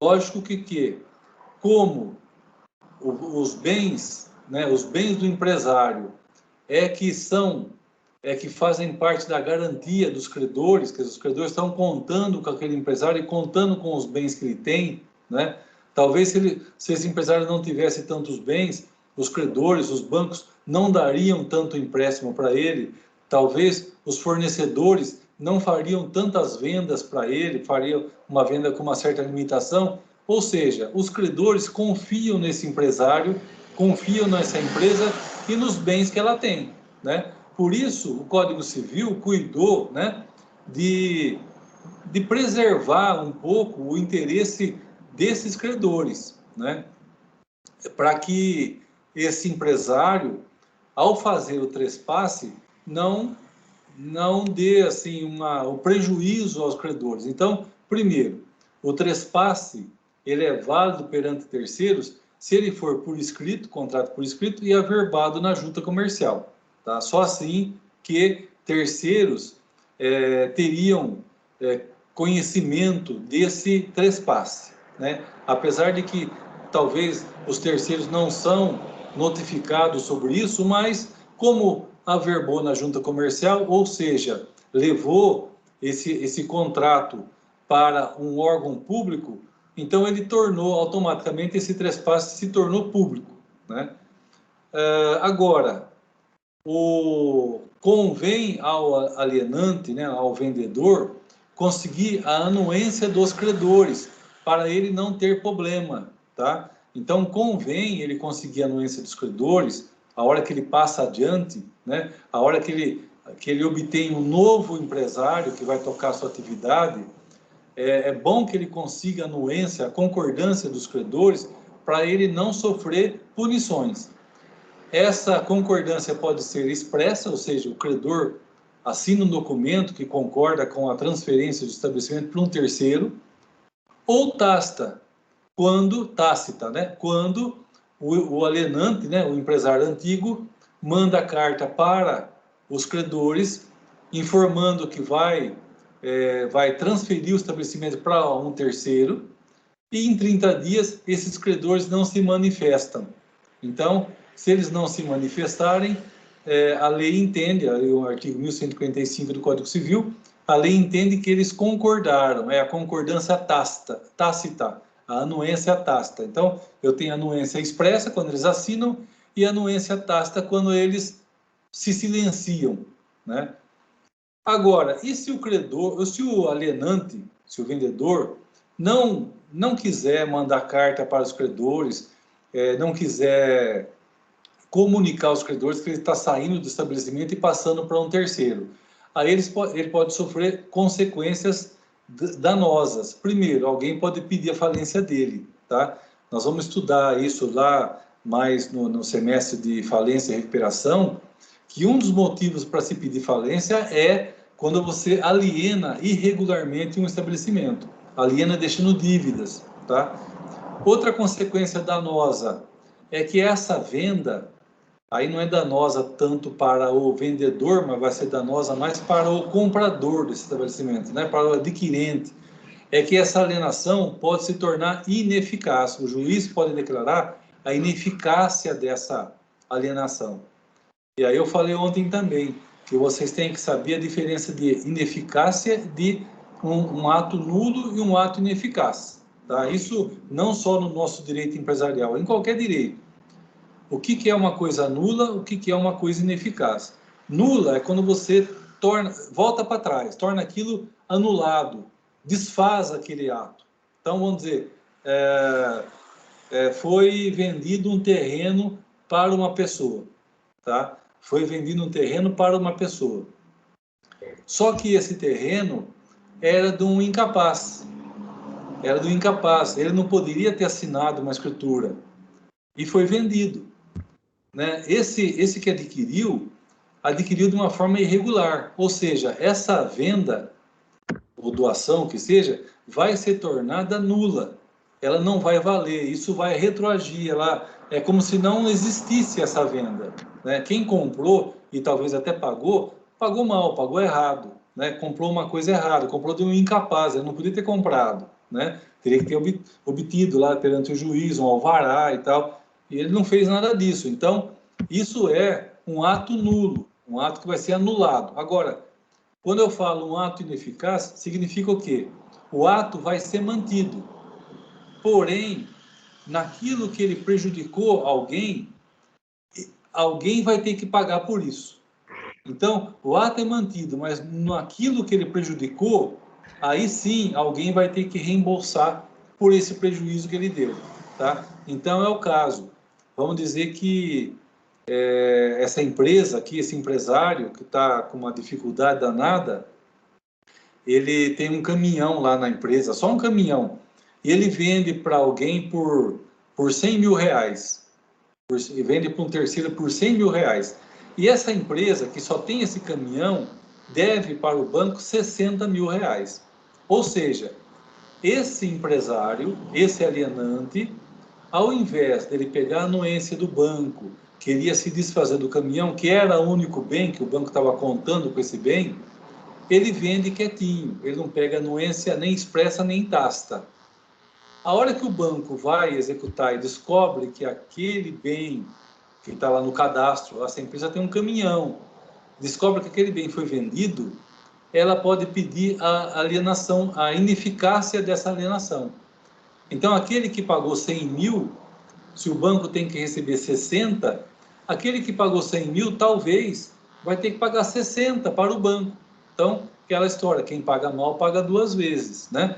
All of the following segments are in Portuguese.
Lógico que como os bens, né, os bens do empresário é que fazem parte da garantia dos credores, que os credores estão contando com aquele empresário e contando com os bens que ele tem, né? Talvez se esse empresário não tivesse tantos bens, os credores, os bancos não dariam tanto empréstimo para ele, talvez os fornecedores não fariam tantas vendas para ele, fariam uma venda com uma certa limitação, ou seja, os credores confiam nesse empresário, confiam nessa empresa e nos bens que ela tem, né? Por isso, o Código Civil cuidou, né, de preservar um pouco o interesse desses credores, né, para que esse empresário, ao fazer o trespasse, não dê assim o prejuízo aos credores. Então, primeiro, o trespasse ele é válido perante terceiros se ele for por escrito, contrato por escrito e averbado na junta comercial. Tá? Só assim que terceiros teriam conhecimento desse trespasse, né? Apesar de que talvez os terceiros não são notificados sobre isso, mas como averbou na junta comercial, ou seja, levou esse contrato para um órgão público, então ele tornou automaticamente esse trespasse se tornou público, né? Agora, convém ao alienante, né, ao vendedor, conseguir a anuência dos credores, para ele não ter problema, tá? Então, convém ele conseguir a anuência dos credores, a hora que ele passa adiante, né, a hora que ele obtém um novo empresário que vai tocar a sua atividade, é bom que ele consiga a anuência, a concordância dos credores, para ele não sofrer punições. Essa concordância pode ser expressa, ou seja, o credor assina um documento que concorda com a transferência do estabelecimento para um terceiro, ou tácita, né? Quando o alienante, né, o empresário antigo, manda carta para os credores informando que vai transferir o estabelecimento para um terceiro e em 30 dias esses credores não se manifestam. Então, se eles não se manifestarem, a lei entende, o artigo 1145 do Código Civil, a lei entende que eles concordaram, é a concordância tácita, a anuência tácita. Então, eu tenho a anuência expressa quando eles assinam e a anuência tácita quando eles se silenciam, né? Agora, e se o credor, se o alienante, se o vendedor não quiser mandar carta para os credores, não quiser comunicar aos credores que ele está saindo do estabelecimento e passando para um terceiro, aí ele pode sofrer consequências danosas. Primeiro, alguém pode pedir a falência dele, tá? Nós vamos estudar isso lá mais no semestre de falência e recuperação, que um dos motivos para se pedir falência é quando você aliena irregularmente um estabelecimento, aliena deixando dívidas, tá? Outra consequência danosa é que essa venda aí não é danosa tanto para o vendedor, mas vai ser danosa mais para o comprador desse estabelecimento, né? Para o adquirente. É que essa alienação pode se tornar ineficaz. O juiz pode declarar a ineficácia dessa alienação. E aí eu falei ontem também que vocês têm que saber a diferença de ineficácia de um ato nulo e um ato ineficaz. Tá? Isso não só no nosso direito empresarial, em qualquer direito. O que é uma coisa nula, o que é uma coisa ineficaz? Nula é quando você volta para trás, torna aquilo anulado, desfaz aquele ato. Então, vamos dizer, foi vendido um terreno para uma pessoa, tá? Foi vendido um terreno para uma pessoa. Só que esse terreno era de um incapaz. Era do incapaz. Ele não poderia ter assinado uma escritura. E foi vendido, né? Esse que adquiriu de uma forma irregular. Ou seja, essa venda, ou doação que seja, vai ser tornada nula. Ela não vai valer. Isso vai retroagir. É como se não existisse essa venda, né? Quem comprou e talvez até pagou mal, pagou errado, né? Comprou uma coisa errada, comprou de um incapaz, ele não podia ter comprado, né? Teria que ter obtido lá perante o juiz um alvará e tal, e ele não fez nada disso. Então, isso é um ato nulo, um ato que vai ser anulado. Agora, quando eu falo um ato ineficaz, significa o quê? O ato vai ser mantido, porém, naquilo que ele prejudicou alguém, alguém vai ter que pagar por isso. Então, o ato é mantido, mas naquilo que ele prejudicou, aí sim alguém vai ter que reembolsar por esse prejuízo que ele deu, tá? Então, é o caso. Vamos dizer que essa empresa aqui, esse empresário que está com uma dificuldade danada, ele tem um caminhão lá na empresa, só um caminhão, e ele vende para alguém por 100 mil reais, e vende para um terceiro por 100 mil reais. E essa empresa, que só tem esse caminhão, deve para o banco 60 mil reais. Ou seja, esse empresário, esse alienante, ao invés dele pegar a anuência do banco, queria se desfazer do caminhão, que era o único bem que o banco estava contando com esse bem, ele vende quietinho, ele não pega anuência nem expressa nem tácita. A hora que o banco vai executar e descobre que aquele bem que está lá no cadastro, essa empresa tem um caminhão, descobre que aquele bem foi vendido, ela pode pedir a alienação, a ineficácia dessa alienação. Então, aquele que pagou 100 mil, se o banco tem que receber 60, aquele que pagou 100 mil, talvez, vai ter que pagar 60 para o banco. Então, aquela história, quem paga mal, paga duas vezes, né?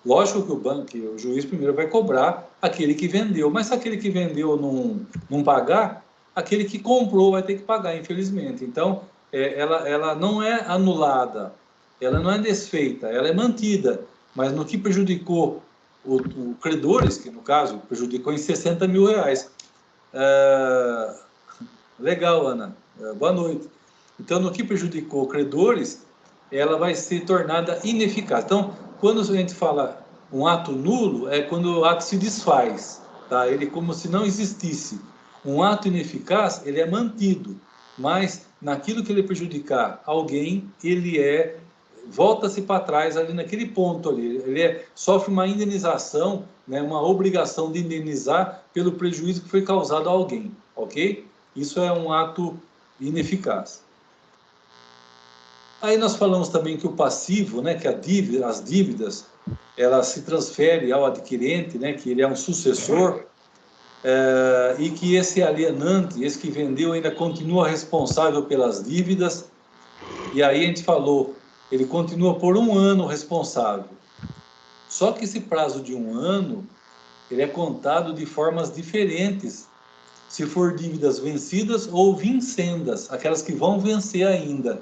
Lógico que o banco, que o juiz primeiro vai cobrar aquele que vendeu, mas se aquele que vendeu não pagar, aquele que comprou vai ter que pagar, infelizmente. Então, ela não é anulada, ela não é desfeita, ela é mantida, mas no que prejudicou o credores, que no caso prejudicou em 60 mil reais. Legal, Ana. Boa noite. Então, no que prejudicou credores, ela vai ser tornada ineficaz. Então, quando a gente fala um ato nulo, é quando o ato se desfaz, tá? Ele como se não existisse. Um ato ineficaz, ele é mantido, mas naquilo que ele prejudicar alguém, ele volta-se para trás ali naquele ponto ali. Ele sofre uma indenização, né, uma obrigação de indenizar pelo prejuízo que foi causado a alguém, ok? Isso é um ato ineficaz. Aí nós falamos também que o passivo, né, que as dívidas, ela se transfere ao adquirente, né, que ele é um sucessor, e que esse alienante, esse que vendeu, ainda continua responsável pelas dívidas. E aí a gente falou, ele continua por um ano responsável. Só que esse prazo de um ano, ele é contado de formas diferentes, se for dívidas vencidas ou vincendas, aquelas que vão vencer ainda,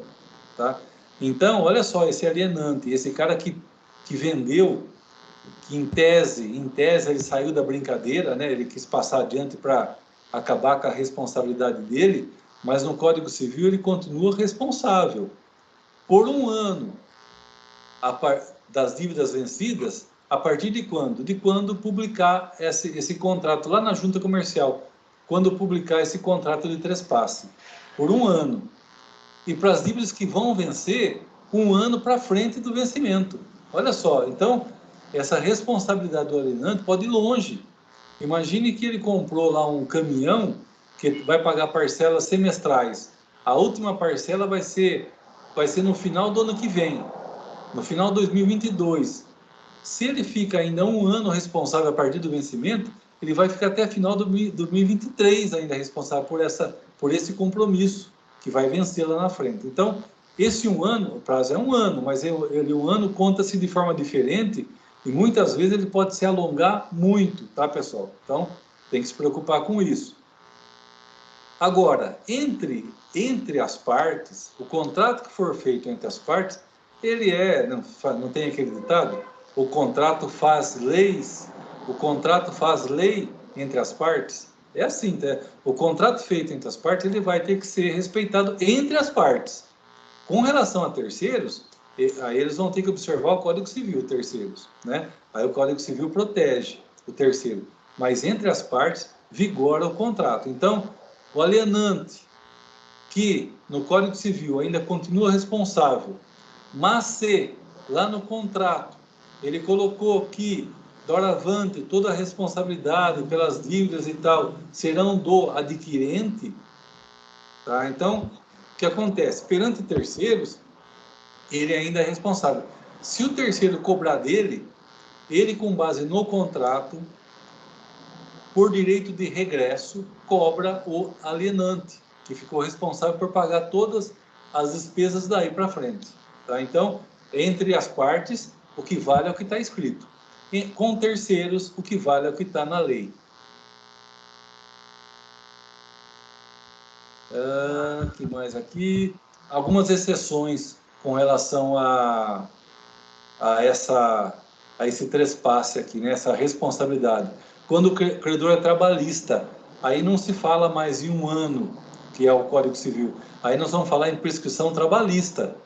tá? Então, olha só, esse alienante, esse cara que vendeu, que em tese ele saiu da brincadeira, né? Ele quis passar adiante para acabar com a responsabilidade dele, mas no Código Civil ele continua responsável por um ano das dívidas vencidas, a partir de quando? De quando publicar esse contrato lá na junta comercial, quando publicar esse contrato de trespasse, por um ano. E para as dívidas que vão vencer, um ano para frente do vencimento. Olha só, então, essa responsabilidade do alienante pode ir longe. Imagine que ele comprou lá um caminhão que vai pagar parcelas semestrais. A última parcela vai ser no final do ano que vem, no final de 2022. Se ele fica ainda um ano responsável a partir do vencimento, ele vai ficar até final de 2023 ainda responsável por esse compromisso que vai vencer lá na frente. Então, esse um ano, o prazo é um ano, mas um ano conta-se de forma diferente e muitas vezes ele pode se alongar muito, tá, pessoal? Então, tem que se preocupar com isso. Agora, entre as partes, o contrato que for feito entre as partes, ele não tem aquele ditado? O contrato faz leis, o contrato faz lei entre as partes. É assim, tá? O contrato feito entre as partes, ele vai ter que ser respeitado entre as partes. Com relação a terceiros, aí eles vão ter que observar o Código Civil, terceiros, né? Aí o Código Civil protege o terceiro. Mas entre as partes, vigora o contrato. Então, o alienante, que no Código Civil ainda continua responsável, mas se lá no contrato ele colocou que, doravante, toda a responsabilidade pelas dívidas e tal serão do adquirente, tá? Então, o que acontece? Perante terceiros, ele ainda é responsável. Se o terceiro cobrar dele, ele, com base no contrato, por direito de regresso, cobra o alienante, que ficou responsável por pagar todas as despesas daí para frente. Tá? Então, entre as partes, o que vale é o que está escrito. E, com terceiros, o que vale é o que está na lei. Que mais aqui? Algumas exceções com relação a esse trespasse aqui, né? Essa responsabilidade. Quando o credor é trabalhista, aí não se fala mais em 1 ano, que é o Código Civil. Aí nós vamos falar em prescrição trabalhista,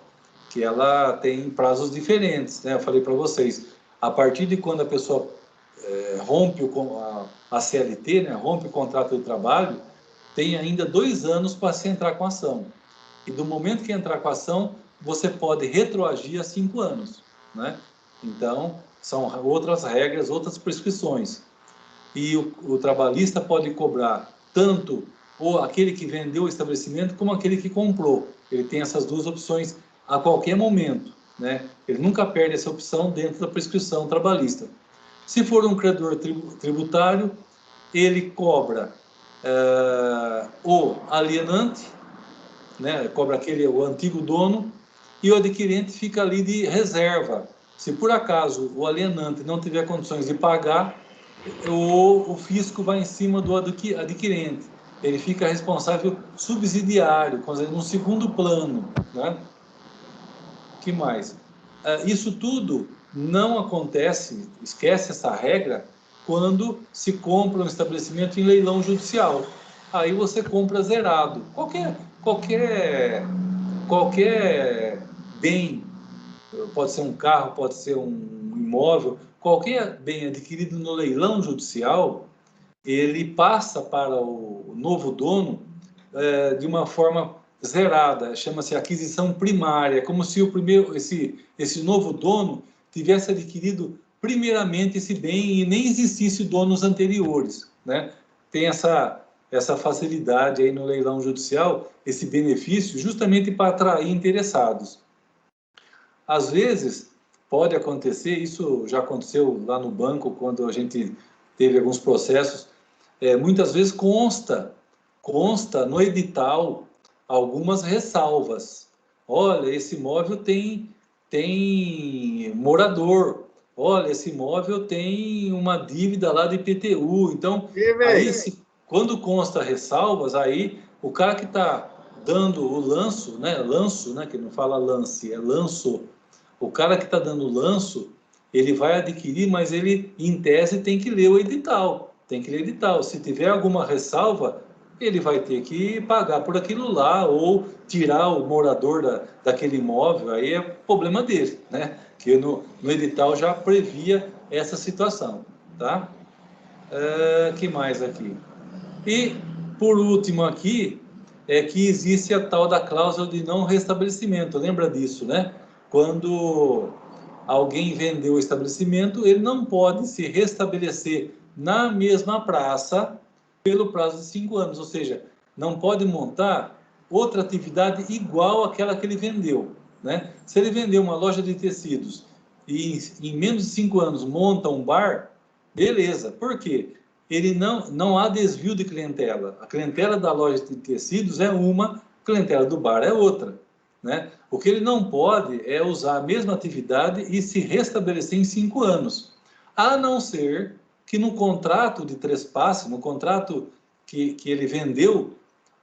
que ela tem prazos diferentes, né? Eu falei para vocês, a partir de quando a pessoa rompe a CLT, né? Rompe o contrato de trabalho, tem ainda 2 anos para se entrar com a ação. E do momento que entrar com a ação, você pode retroagir a 5 anos, né? Então, são outras regras, outras prescrições. E o trabalhista pode cobrar tanto aquele que vendeu o estabelecimento como aquele que comprou. Ele tem essas duas opções a qualquer momento, né? Ele nunca perde essa opção dentro da prescrição trabalhista. Se for um credor tributário, ele cobra o alienante, né? Cobra o antigo dono, e o adquirente fica ali de reserva. Se por acaso o alienante não tiver condições de pagar, o fisco vai em cima do adquirente. Ele fica responsável subsidiário, no segundo plano, né? Que mais? Isso tudo não acontece, esquece essa regra, quando se compra um estabelecimento em leilão judicial. Aí você compra zerado. Qualquer bem, pode ser um carro, pode ser um imóvel, qualquer bem adquirido no leilão judicial, ele passa para o novo dono de uma forma zerada, chama-se aquisição primária, como se esse novo dono tivesse adquirido primeiramente esse bem e nem existisse donos anteriores, né? Tem essa facilidade aí no leilão judicial, esse benefício, justamente para atrair interessados. Às vezes, pode acontecer, isso já aconteceu lá no banco, quando a gente teve alguns processos, muitas vezes consta no edital algumas ressalvas. Olha, esse imóvel tem morador. Olha, esse imóvel tem uma dívida lá de IPTU. Então, aí, quando consta ressalvas, aí o cara que está dando o lanço, né, que não fala lance, é lanço. O cara que está dando o lanço, ele vai adquirir, mas ele, em tese, tem que ler o edital. Tem que ler o edital. Se tiver alguma ressalva, ele vai ter que pagar por aquilo lá, ou tirar o morador daquele imóvel, aí é problema dele, né? Que no edital já previa essa situação, tá? Que mais aqui? E, por último aqui, é que existe a tal da cláusula de não restabelecimento, lembra disso, né? Quando alguém vendeu o estabelecimento, ele não pode se restabelecer na mesma praça pelo prazo de 5 anos, ou seja, não pode montar outra atividade igual àquela que ele vendeu, né? Se ele vendeu uma loja de tecidos e em menos de 5 anos monta um bar, beleza. Por quê? Ele não há desvio de clientela. A clientela da loja de tecidos é uma, a clientela do bar é outra, né? O que ele não pode é usar a mesma atividade e se restabelecer em 5 anos, a não ser que no contrato de trespasse, no contrato que ele vendeu,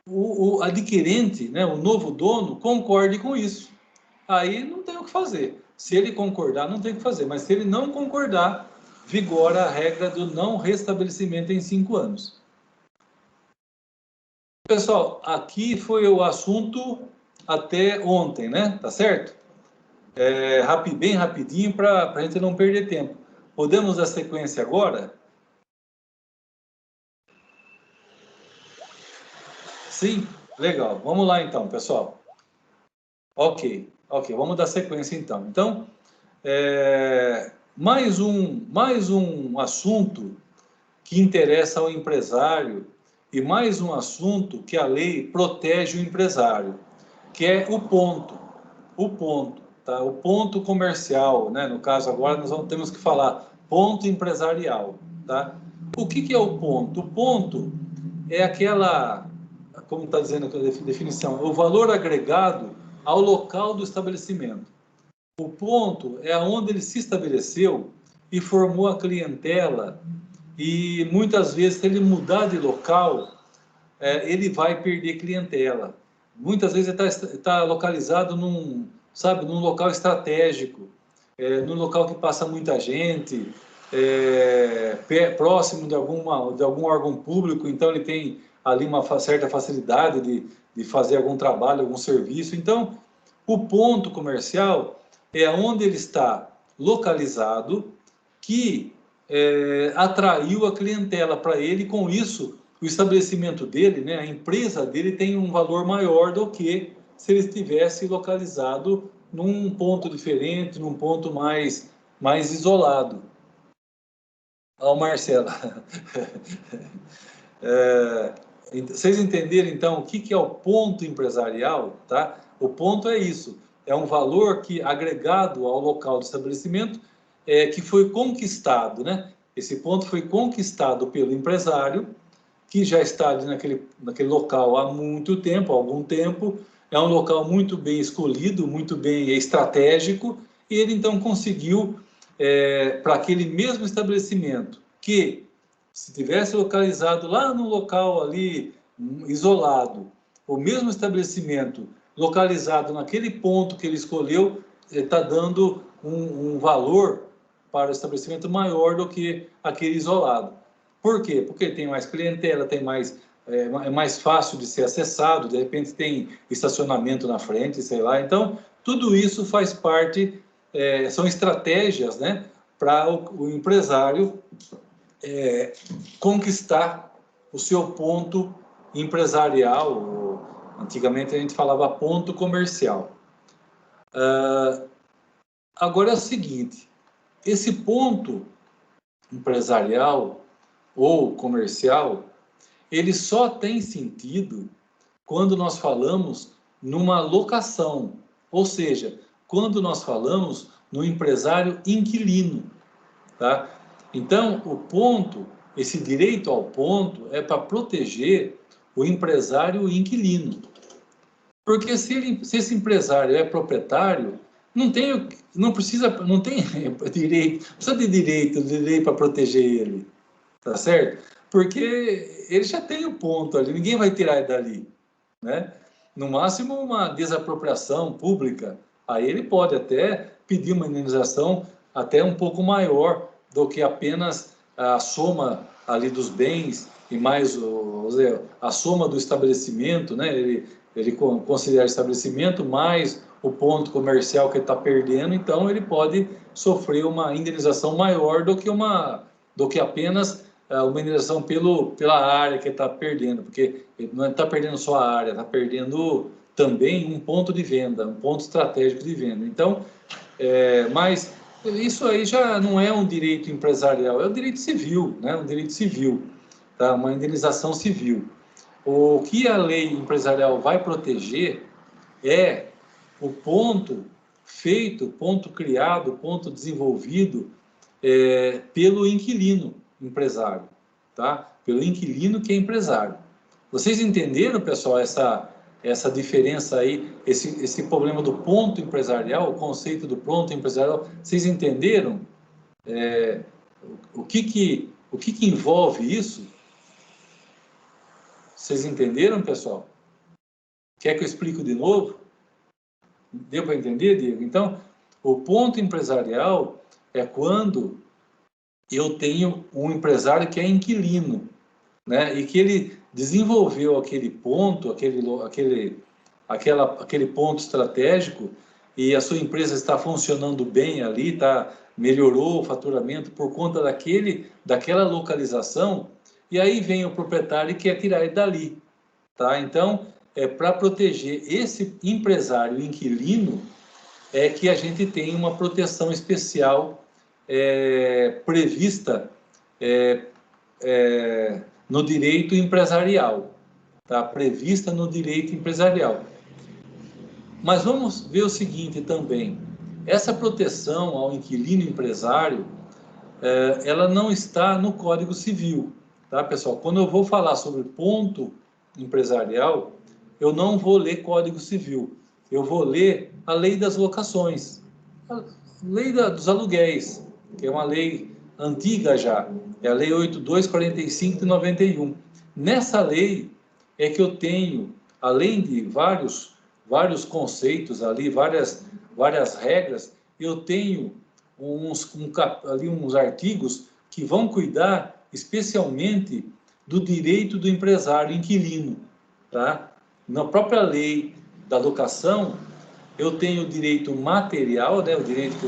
o adquirente, né, o novo dono, concorde com isso. Aí não tem o que fazer. Se ele concordar, não tem o que fazer. Mas se ele não concordar, vigora a regra do não restabelecimento em 5 anos. Pessoal, aqui foi o assunto até ontem, né? Tá certo? Bem rapidinho para a gente não perder tempo. Podemos dar sequência agora? Sim? Legal. Vamos lá então, pessoal. Ok. Vamos dar sequência então. Então, mais um assunto que interessa ao empresário e mais um assunto que a lei protege o empresário, que é o ponto, tá? O ponto comercial, né? No caso agora nós temos que falar ponto empresarial, tá? O que é o ponto? O ponto é aquela, como está dizendo a definição, o valor agregado ao local do estabelecimento. O ponto é onde ele se estabeleceu e formou a clientela, e muitas vezes, se ele mudar de local, ele vai perder clientela. Muitas vezes ele está localizado num local estratégico, num local que passa muita gente, próximo de algum órgão público, então ele tem ali uma certa facilidade de fazer algum trabalho, algum serviço. Então, o ponto comercial é onde ele está localizado, que atraiu a clientela para ele, e com isso o estabelecimento dele, né, a empresa dele tem um valor maior do que se ele estivesse localizado num ponto diferente, num ponto mais isolado. Ó, Marcela. Vocês entenderam, então, o que é o ponto empresarial? Tá? O ponto é isso, é um valor que, agregado ao local do estabelecimento, que foi conquistado, né? Esse ponto foi conquistado pelo empresário, que já está ali naquele local há muito tempo, há algum tempo, é um local muito bem escolhido, muito bem estratégico, e ele então conseguiu, para aquele mesmo estabelecimento, que se tivesse localizado lá no local ali, isolado, o mesmo estabelecimento localizado naquele ponto que ele escolheu, está dando um valor para o estabelecimento maior do que aquele isolado. Por quê? Porque tem mais clientela, tem mais, é mais fácil de ser acessado, de repente tem estacionamento na frente, sei lá. Então, tudo isso faz parte, são estratégias, né, para o empresário conquistar o seu ponto empresarial. Antigamente a gente falava ponto comercial. Agora é o seguinte, esse ponto empresarial ou comercial, ele só tem sentido quando nós falamos numa locação, ou seja, quando nós falamos no empresário inquilino, tá? Então, o ponto, esse direito ao ponto é para proteger o empresário inquilino. Porque se esse empresário é proprietário, não tem direito, precisa de direito para proteger ele, tá certo? Porque ele já tem o ponto ali, ninguém vai tirar ele dali, né? No máximo uma desapropriação pública, aí ele pode até pedir uma indenização até um pouco maior do que apenas a soma ali dos bens e mais a soma do estabelecimento, né? Ele considera estabelecimento mais o ponto comercial que ele está perdendo, então ele pode sofrer uma indenização maior do que apenas uma indenização pela área que ele está perdendo, porque ele não está perdendo só a área, está perdendo também um ponto de venda, um ponto estratégico de venda. Então, mas isso aí já não é um direito empresarial, é um direito civil, né? Um direito civil, tá? Uma indenização civil. O que a lei empresarial vai proteger é o ponto feito, ponto criado, ponto desenvolvido pelo inquilino empresário, tá? Pelo inquilino que é empresário. Vocês entenderam, pessoal, essa diferença aí, esse problema do ponto empresarial, o conceito do ponto empresarial? Vocês entenderam? O que envolve isso? Vocês entenderam, pessoal? Quer que eu explique de novo? Deu para entender, Diego? Então, o ponto empresarial é quando eu tenho um empresário que é inquilino, né? E que ele desenvolveu aquele ponto, aquele ponto estratégico, e a sua empresa está funcionando bem ali, melhorou o faturamento por conta daquela localização, e aí vem o proprietário e quer tirar ele dali, tá? Então, para proteger esse empresário inquilino, é que a gente tem uma proteção especial prevista no direito empresarial, tá? Prevista no direito empresarial. Mas vamos ver o seguinte também, essa proteção ao inquilino empresário, ela não está no Código Civil, tá, pessoal? Quando eu vou falar sobre ponto empresarial, eu não vou ler Código Civil, eu vou ler a Lei das Locações, a Lei dos Aluguéis, que é uma lei antiga já, é a Lei 8245 de 91. Nessa lei é que eu tenho, além de vários conceitos ali, várias regras, eu tenho ali uns artigos que vão cuidar especialmente do direito do empresário inquilino, tá? Na própria lei da locação, eu tenho o direito material, né? O direito que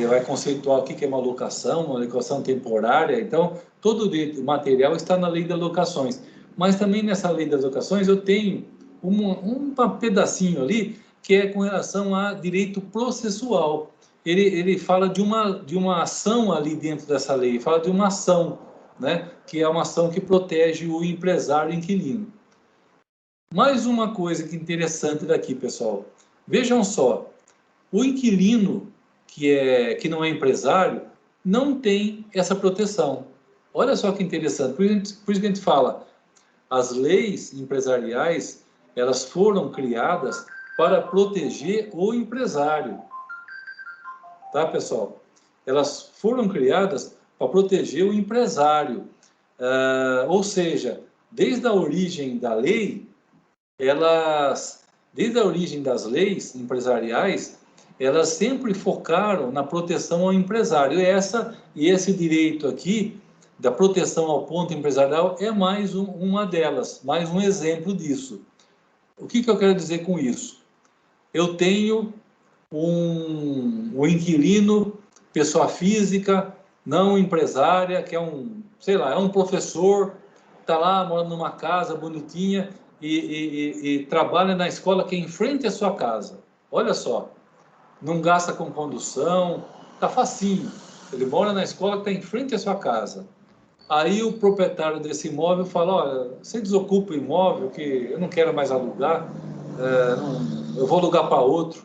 vai conceituar o que é uma locação temporária. Então, todo o direito material está na lei das locações. Mas também nessa lei das locações eu tenho um pedacinho ali que é com relação a direito processual. Ele fala de uma ação ali dentro dessa lei, fala de uma ação, né? Que é uma ação que protege o empresário inquilino. Mais uma coisa que interessante daqui, pessoal. Vejam só, o inquilino que não é empresário não tem essa proteção. Olha só que interessante. Por isso que a gente fala, as leis empresariais, elas foram criadas para proteger o empresário. Tá, pessoal? Elas foram criadas para proteger o empresário. Ou seja, desde a origem da lei, desde a origem das leis empresariais, elas sempre focaram na proteção ao empresário. E esse direito aqui, da proteção ao ponto empresarial, é mais uma delas, mais um exemplo disso. O que eu quero dizer com isso? Eu tenho um inquilino, pessoa física, não empresária, que é um professor, está lá morando numa casa bonitinha e trabalha na escola que é em frente à sua casa. Olha só, não gasta com condução, está facinho. Ele mora na escola que está em frente à sua casa. Aí o proprietário desse imóvel fala, olha, você desocupa o imóvel que eu não quero mais alugar, eu vou alugar para outro.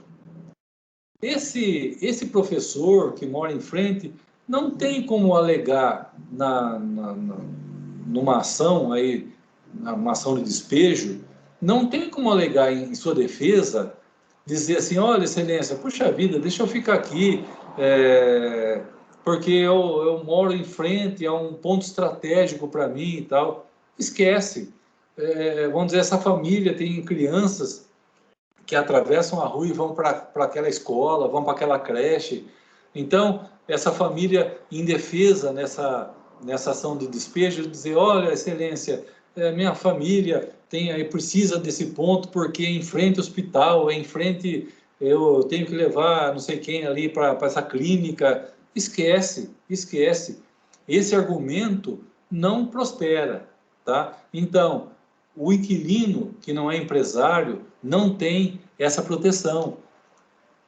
Esse professor que mora em frente não tem como alegar numa ação aí, uma ação de despejo, não tem como alegar em sua defesa, dizer assim, olha, excelência, puxa vida, deixa eu ficar aqui, porque eu moro em frente, é um ponto estratégico para mim e tal. Esquece. Vamos dizer, essa família tem crianças que atravessam a rua e vão para aquela escola, vão para aquela creche. Então, essa família indefesa nessa ação de despejo, dizer, olha, excelência, minha família precisa desse ponto porque é em frente ao hospital, é em frente, eu tenho que levar não sei quem ali para essa clínica. Esquece. Esse argumento não prospera, tá? Então, o inquilino que não é empresário não tem essa proteção.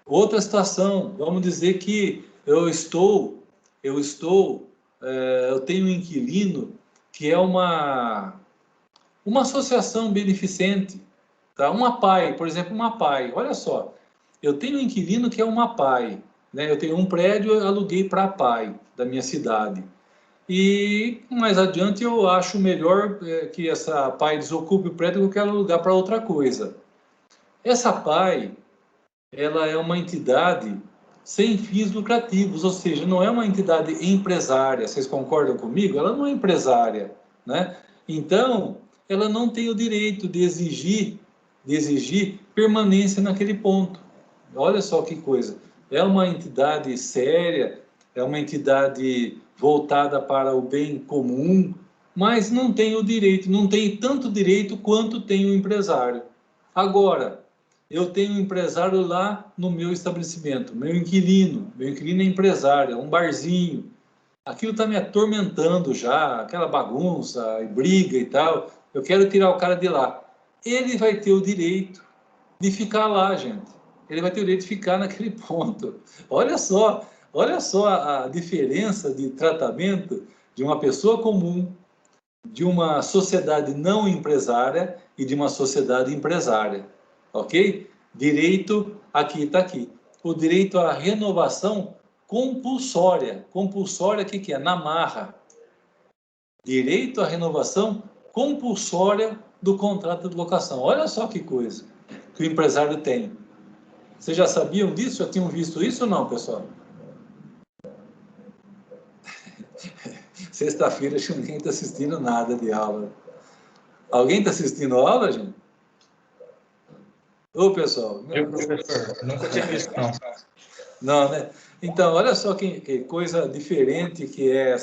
Outra situação, vamos dizer que eu tenho um inquilino que é uma associação beneficente, tá? Uma PAI, por exemplo, uma PAI. Olha só, eu tenho um inquilino que é uma PAI, né? Eu tenho um prédio, eu aluguei para a PAI da minha cidade. E mais adiante eu acho melhor que essa PAI desocupe o prédio, que eu quero alugar para outra coisa. Essa PAI, ela é uma entidade sem fins lucrativos, ou seja, não é uma entidade empresária. Vocês concordam comigo? Ela não é empresária, né? Então, ela não tem o direito de exigir permanência naquele ponto. Olha só que coisa. É uma entidade séria, é uma entidade voltada para o bem comum, mas não tem o direito, não tem tanto direito quanto tem o empresário. Agora, eu tenho um empresário lá no meu estabelecimento, meu inquilino é empresário, é um barzinho. Aquilo está me atormentando já, aquela bagunça, e briga e tal. Eu quero tirar o cara de lá. Ele vai ter o direito de ficar lá, gente. Ele vai ter o direito de ficar naquele ponto. Olha só, Olha só a diferença de tratamento de uma pessoa comum, de uma sociedade não empresária e de uma sociedade empresária, ok? Direito, aqui está aqui. O direito à renovação compulsória. Compulsória, o que é? Na marra. Direito à renovação compulsória do contrato de locação. Olha só que coisa que o empresário tem. Vocês já sabiam disso? Já tinham visto isso ou não, pessoal? Sexta-feira, acho que ninguém está assistindo nada de aula. Alguém está assistindo a aula, gente? Ô, pessoal. Eu, professor, nunca tinha visto, não. Não, né? Então, olha só que coisa diferente que é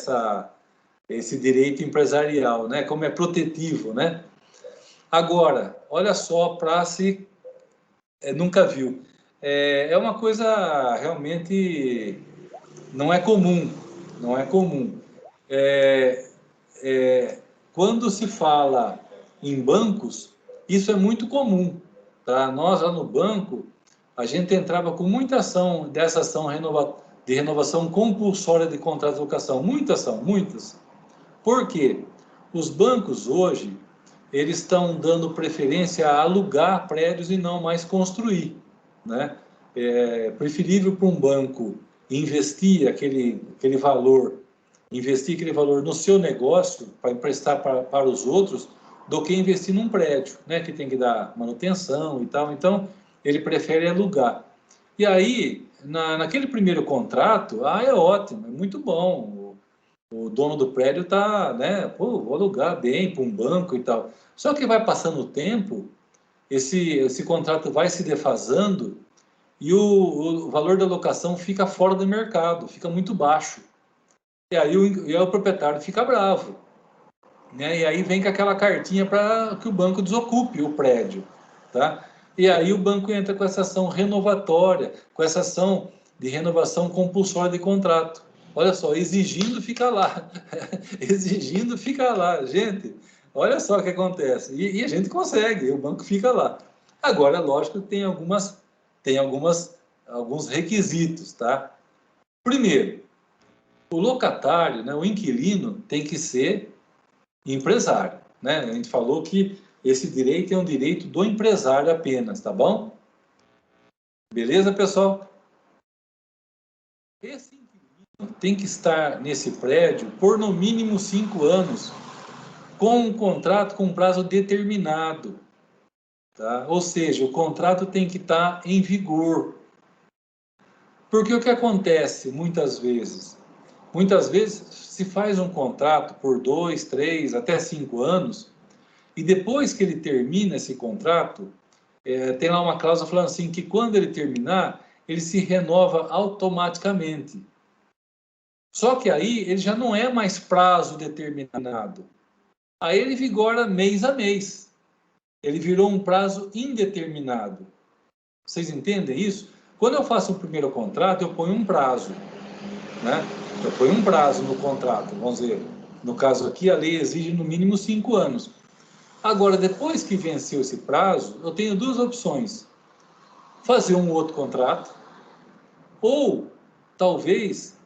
esse direito empresarial, né? Como é protetivo, né? Agora, olha só para se nunca viu. É uma coisa realmente não é comum, não é comum. Quando se fala em bancos, isso é muito comum, tá? Nós lá no banco, a gente entrava com muita ação dessa ação de renovação compulsória de contrato de locação, muitas ação, muitas. Por quê? Os bancos hoje, eles estão dando preferência a alugar prédios e não mais construir, né? É preferível para um banco investir aquele valor no seu negócio para emprestar para os outros do que investir num prédio, né, que tem que dar manutenção e tal. Então, ele prefere alugar. E aí, naquele primeiro contrato, é ótimo, é muito bom. O dono do prédio está, né, pô, vou alugar bem para um banco e tal. Só que vai passando o tempo, esse contrato vai se defasando e o valor da locação fica fora do mercado, fica muito baixo. E aí o proprietário fica bravo, né? E aí vem com aquela cartinha para que o banco desocupe o prédio, tá? E aí o banco entra com essa ação renovatória, com essa ação de renovação compulsória de contrato. Olha só, exigindo ficar lá, exigindo ficar lá, gente. Olha só o que acontece. E a gente consegue, o banco fica lá. Agora, lógico, tem alguns requisitos, tá? Primeiro, o locatário, né, o inquilino, tem que ser empresário, né? A gente falou que esse direito é um direito do empresário apenas, tá bom? Beleza, pessoal? Esse inquilino tem que estar nesse prédio por no mínimo 5 anos, com um contrato com prazo determinado, tá? Ou seja, o contrato tem que estar em vigor. Porque o que acontece muitas vezes? Muitas vezes se faz um contrato por 2, 3, até 5 anos, e depois que ele termina esse contrato, tem lá uma cláusula falando assim, que quando ele terminar, ele se renova automaticamente. Só que aí ele já não é mais prazo determinado. Aí ele vigora mês a mês. Ele virou um prazo indeterminado. Vocês entendem isso? Quando eu faço o primeiro contrato, eu ponho um prazo, né? Eu ponho um prazo no contrato, vamos dizer. No caso aqui, a lei exige no mínimo 5 anos. Agora, depois que venceu esse prazo, eu tenho duas opções. Fazer um outro contrato, ou talvez,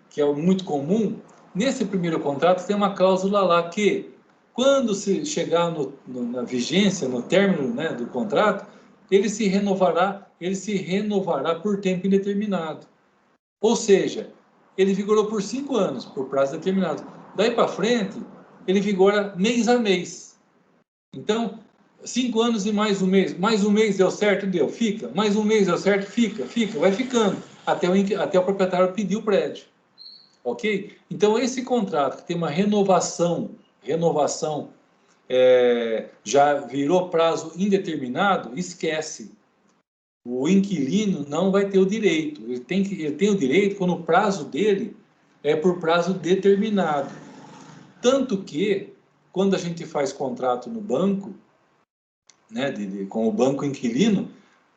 que é muito comum, nesse primeiro contrato tem uma cláusula lá que, quando se chegar na vigência, no término, né, do contrato, ele se renovará por tempo indeterminado. Ou seja, ele vigorou por 5 anos, por prazo determinado. Daí para frente, ele vigora mês a mês. Então, 5 anos e mais um mês deu certo, deu, fica. Mais um mês deu certo, fica, vai ficando, até o proprietário pedir o prédio. Ok? Então, esse contrato que tem uma renovação já virou prazo indeterminado, esquece. O inquilino não vai ter o direito. Ele tem o direito quando o prazo dele é por prazo determinado. Tanto que, quando a gente faz contrato no banco, né, com o banco inquilino,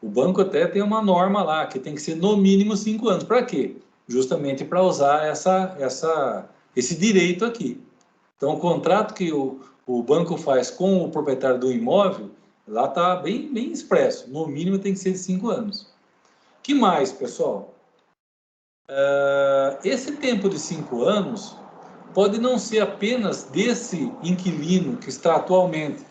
o banco até tem uma norma lá, que tem que ser no mínimo 5 anos. Para quê? Justamente para usar esse direito aqui. Então, o contrato que o banco faz com o proprietário do imóvel, lá está bem, bem expresso. No mínimo tem que ser de 5 anos. Que mais, pessoal? Esse tempo de 5 anos pode não ser apenas desse inquilino que está atualmente.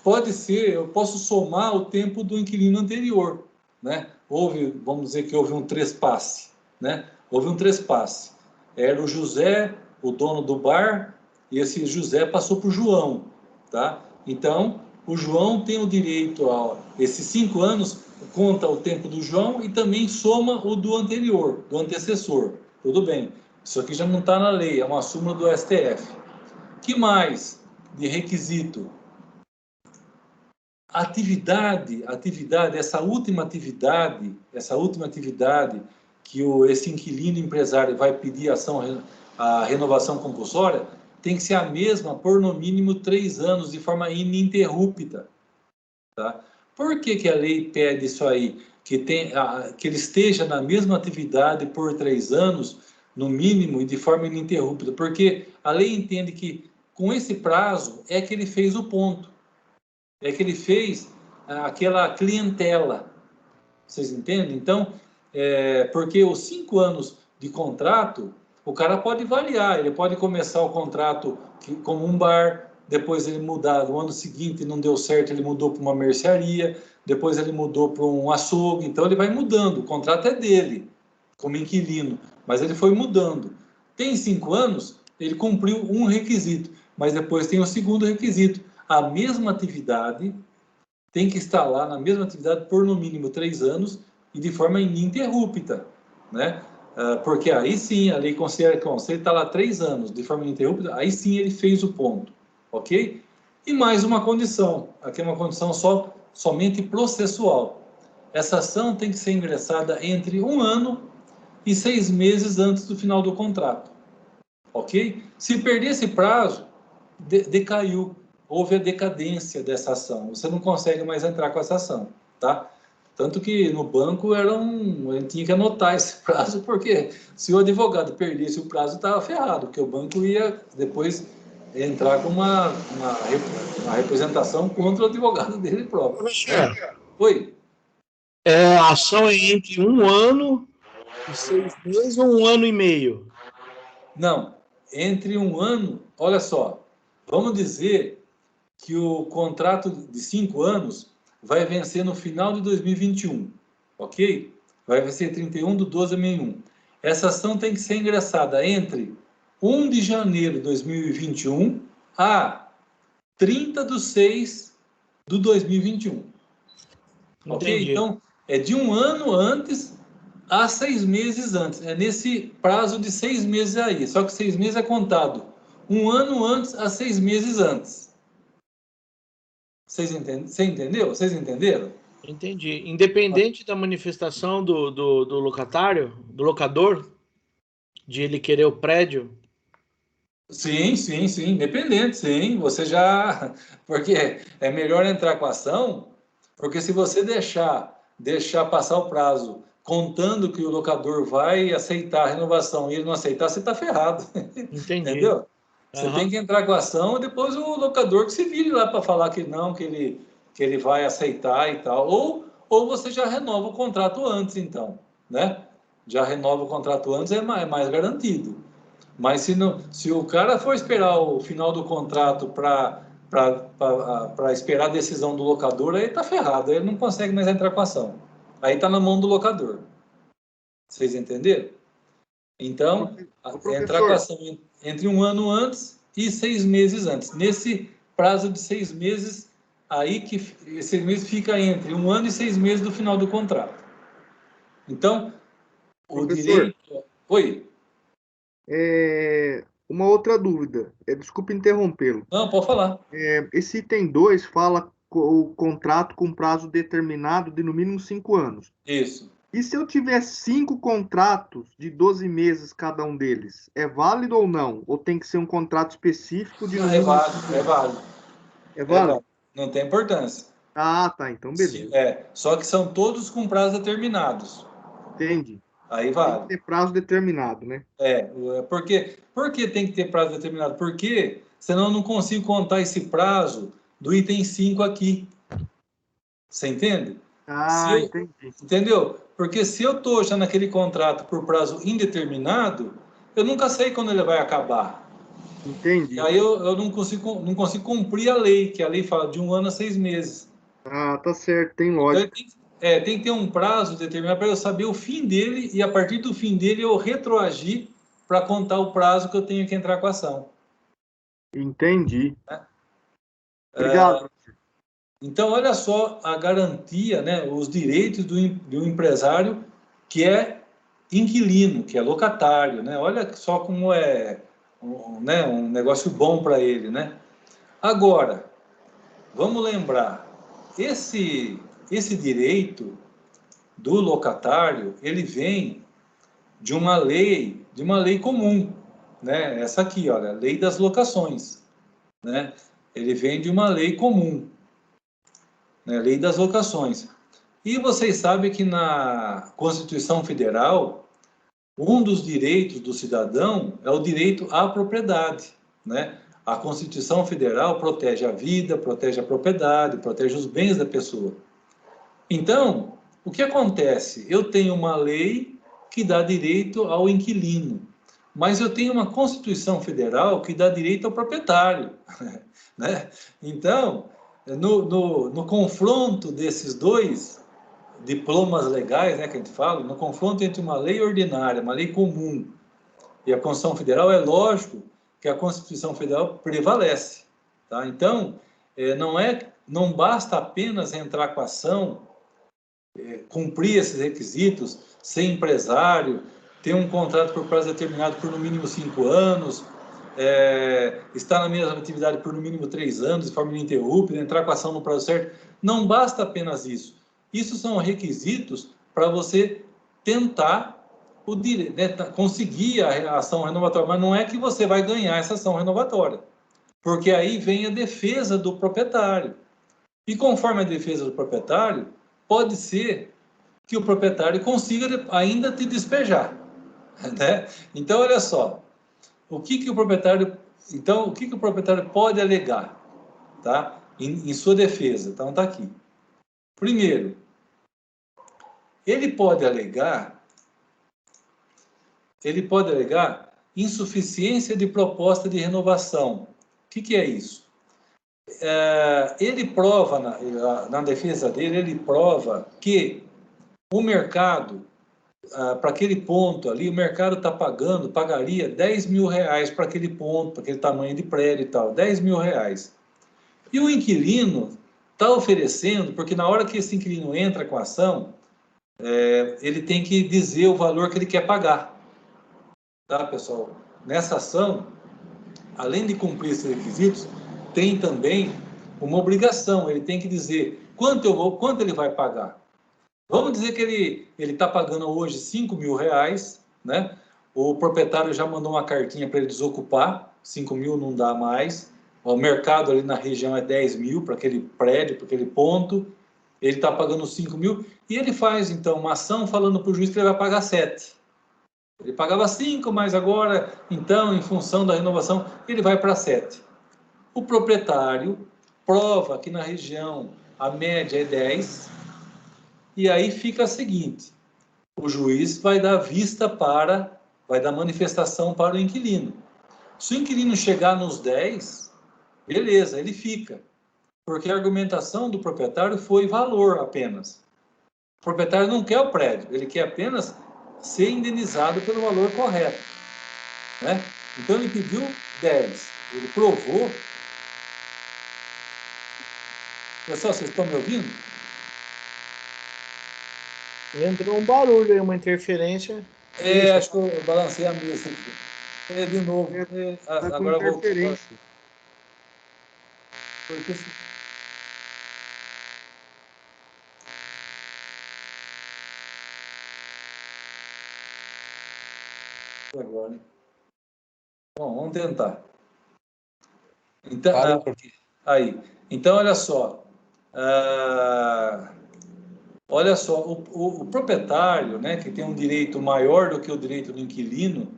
Pode ser, eu posso somar o tempo do inquilino anterior, né? Vamos dizer que houve um trespasse, né? Houve um trespasse. Era o José, o dono do bar, e esse José passou para o João, tá? Então, o João tem o direito a esses 5 anos, conta o tempo do João e também soma o do anterior, do antecessor. Tudo bem. Isso aqui já não está na lei, é uma súmula do STF. Que mais de requisito? Atividade, essa última atividade que esse inquilino empresário vai pedir a renovação compulsória, tem que ser a mesma por no mínimo 3 anos, de forma ininterrupta. Tá? Por que a lei pede isso aí? Que ele esteja na mesma atividade por 3 anos, no mínimo, e de forma ininterrupta. Porque a lei entende que, com esse prazo, é que ele fez o ponto. É que ele fez aquela clientela. Vocês entendem? Então, porque os 5 anos de contrato, o cara pode variar. Ele pode começar o contrato como um bar, depois ele mudar, no ano seguinte não deu certo, ele mudou para uma mercearia, depois ele mudou para um açougue. Então, ele vai mudando. O contrato é dele, como inquilino, mas ele foi mudando. Tem 5 anos, ele cumpriu um requisito, mas depois tem o segundo requisito. A mesma atividade tem que estar lá na mesma atividade por no mínimo 3 anos e de forma ininterrupta, né? Porque aí sim a lei considera que, se ele está lá 3 anos de forma ininterrupta, aí sim ele fez o ponto, ok? E mais uma condição, aqui é uma condição somente processual. Essa ação tem que ser ingressada entre 1 ano e 6 meses antes do final do contrato, ok? Se perder esse prazo, decaiu, houve a decadência dessa ação, você não consegue mais entrar com essa ação, tá? Tanto que no banco a gente tinha que anotar esse prazo, porque se o advogado perdesse o prazo, estava ferrado, porque o banco ia depois entrar com uma representação contra o advogado dele próprio. Oi? A ação é entre 1 ano e 6 meses ou 1 ano e meio? Não, entre 1 ano, olha só, vamos dizer que o contrato de 5 anos vai vencer no final de 2021, ok? Vai vencer 31/12/61. Essa ação tem que ser ingressada entre 1 de janeiro de 2021 a 30/6/2021. Ok? Então, é de 1 ano antes a 6 meses antes. É nesse prazo de 6 meses aí. Só que 6 meses é contado 1 ano antes a 6 meses antes. Você entendeu? Vocês entenderam? Entendi. Independente da manifestação do locatário, do locador, de ele querer o prédio. Sim, sim, sim, independente, sim. Você já. Porque é melhor entrar com a ação, porque se você deixar passar o prazo contando que o locador vai aceitar a renovação e ele não aceitar, você está ferrado. Entendi. Entendeu? Você tem que entrar com a ação e depois o locador que se vire lá para falar que não, que ele vai aceitar e tal. Ou você já renova o contrato antes, então, né? Já renova o contrato antes, é mais garantido. Mas se o cara for esperar o final do contrato para esperar a decisão do locador, aí está ferrado, aí ele não consegue mais entrar com a ação. Aí está na mão do locador. Vocês entenderam? Então, entrar com a ação entre 1 ano antes e 6 meses antes. Nesse prazo de 6 meses, aí que 6 meses fica entre 1 ano e 6 meses do final do contrato. Então, o direito... Oi? Uma outra dúvida, desculpe interrompê-lo. Não, pode falar. Esse item 2 fala o contrato com prazo determinado de no mínimo 5 anos. Isso. E se eu tiver 5 contratos de 12 meses cada um deles, é válido ou não? Ou tem que ser um contrato específico de no mínimo 5 anos? É válido. É válido? Não tem importância. Ah, tá, então beleza. Só que são todos com prazos determinados. Entendi. Aí vale. Tem que ter prazo determinado, né? Por que tem que ter prazo determinado? Porque senão eu não consigo contar esse prazo do item 5 aqui. Você entende? Ah, entendi. Entendeu? Porque se eu estou já naquele contrato por prazo indeterminado, eu nunca sei quando ele vai acabar. E Entendi. aí eu não consigo cumprir a lei, que a lei fala de 1 ano a 6 meses. Ah, tá certo, tem Então lógica. tem que ter um prazo determinado para eu saber o fim dele e a partir do fim dele eu retroagir para contar o prazo que eu tenho que entrar com a ação. Entendi. Obrigado. Então, olha só a garantia, né, os direitos do empresário que é inquilino, que é locatário, né? Olha só como é um negócio bom para ele, né? Agora, vamos lembrar, esse direito do locatário, ele vem de uma lei comum, né? Essa aqui, olha, Lei das Locações, né? Ele vem de uma lei comum, né? Lei das Locações. E vocês sabem que na Constituição Federal, um dos direitos do cidadão é o direito à propriedade, né? A Constituição Federal protege a vida, protege a propriedade, protege os bens da pessoa. Então, o que acontece? Eu tenho uma lei que dá direito ao inquilino, mas eu tenho uma Constituição Federal que dá direito ao proprietário, né? Então, no confronto desses dois diplomas legais, né, que a gente fala, no confronto entre uma lei ordinária, uma lei comum e a Constituição Federal, é lógico que a Constituição Federal prevalece, tá? Então, não basta apenas entrar com a ação, cumprir esses requisitos, ser empresário, ter um contrato por prazo determinado por no mínimo 5 anos, estar na mesma atividade por no mínimo 3 anos, de forma ininterrupta, entrar com a ação no prazo certo. Não basta apenas isso. Isso são requisitos para você tentar o direito, né, conseguir a ação renovatória, mas não é que você vai ganhar essa ação renovatória, porque aí vem a defesa do proprietário. E conforme a defesa do proprietário, pode ser que o proprietário consiga ainda te despejar, né? Então, olha só, o que o proprietário pode alegar, tá? Em sua defesa. Então, está aqui. Primeiro, ele pode alegar insuficiência de proposta de renovação. O que é isso? Ele prova, na defesa dele, ele prova que o mercado, para aquele ponto ali, o mercado pagaria 10 mil reais para aquele ponto, para aquele tamanho de prédio e tal, 10 mil reais. E o inquilino está oferecendo, porque na hora que esse inquilino entra com a ação, ele tem que dizer o valor que ele quer pagar. Tá, pessoal? Nessa ação, além de cumprir esses requisitos, tem também uma obrigação, ele tem que dizer quanto ele vai pagar. Vamos dizer que ele está pagando hoje 5 mil reais, né? O proprietário já mandou uma cartinha para ele desocupar, 5 mil não dá mais. O mercado ali na região é 10 mil para aquele prédio, para aquele ponto. Ele está pagando 5 mil e ele faz, então, uma ação falando para o juiz que ele vai pagar 7. Ele pagava 5, mas agora, então, em função da renovação, ele vai para 7. O proprietário prova que na região a média é 10, e aí fica a seguinte: o juiz vai dar manifestação para o inquilino. Se o inquilino chegar nos 10, beleza, ele fica. Porque a argumentação do proprietário foi valor apenas. O proprietário não quer o prédio, ele quer apenas ser indenizado pelo valor correto, né? Então ele pediu 10, ele provou. Pessoal, vocês estão me ouvindo? Entrou um barulho aí, uma interferência. Acho que eu balancei a mesa aqui. De novo. Tá com Agora voltou. interferência. Agora, né? Bom, vamos tentar. Então, aí. Então, olha só. Olha só, o proprietário, né, que tem um direito maior do que o direito do inquilino,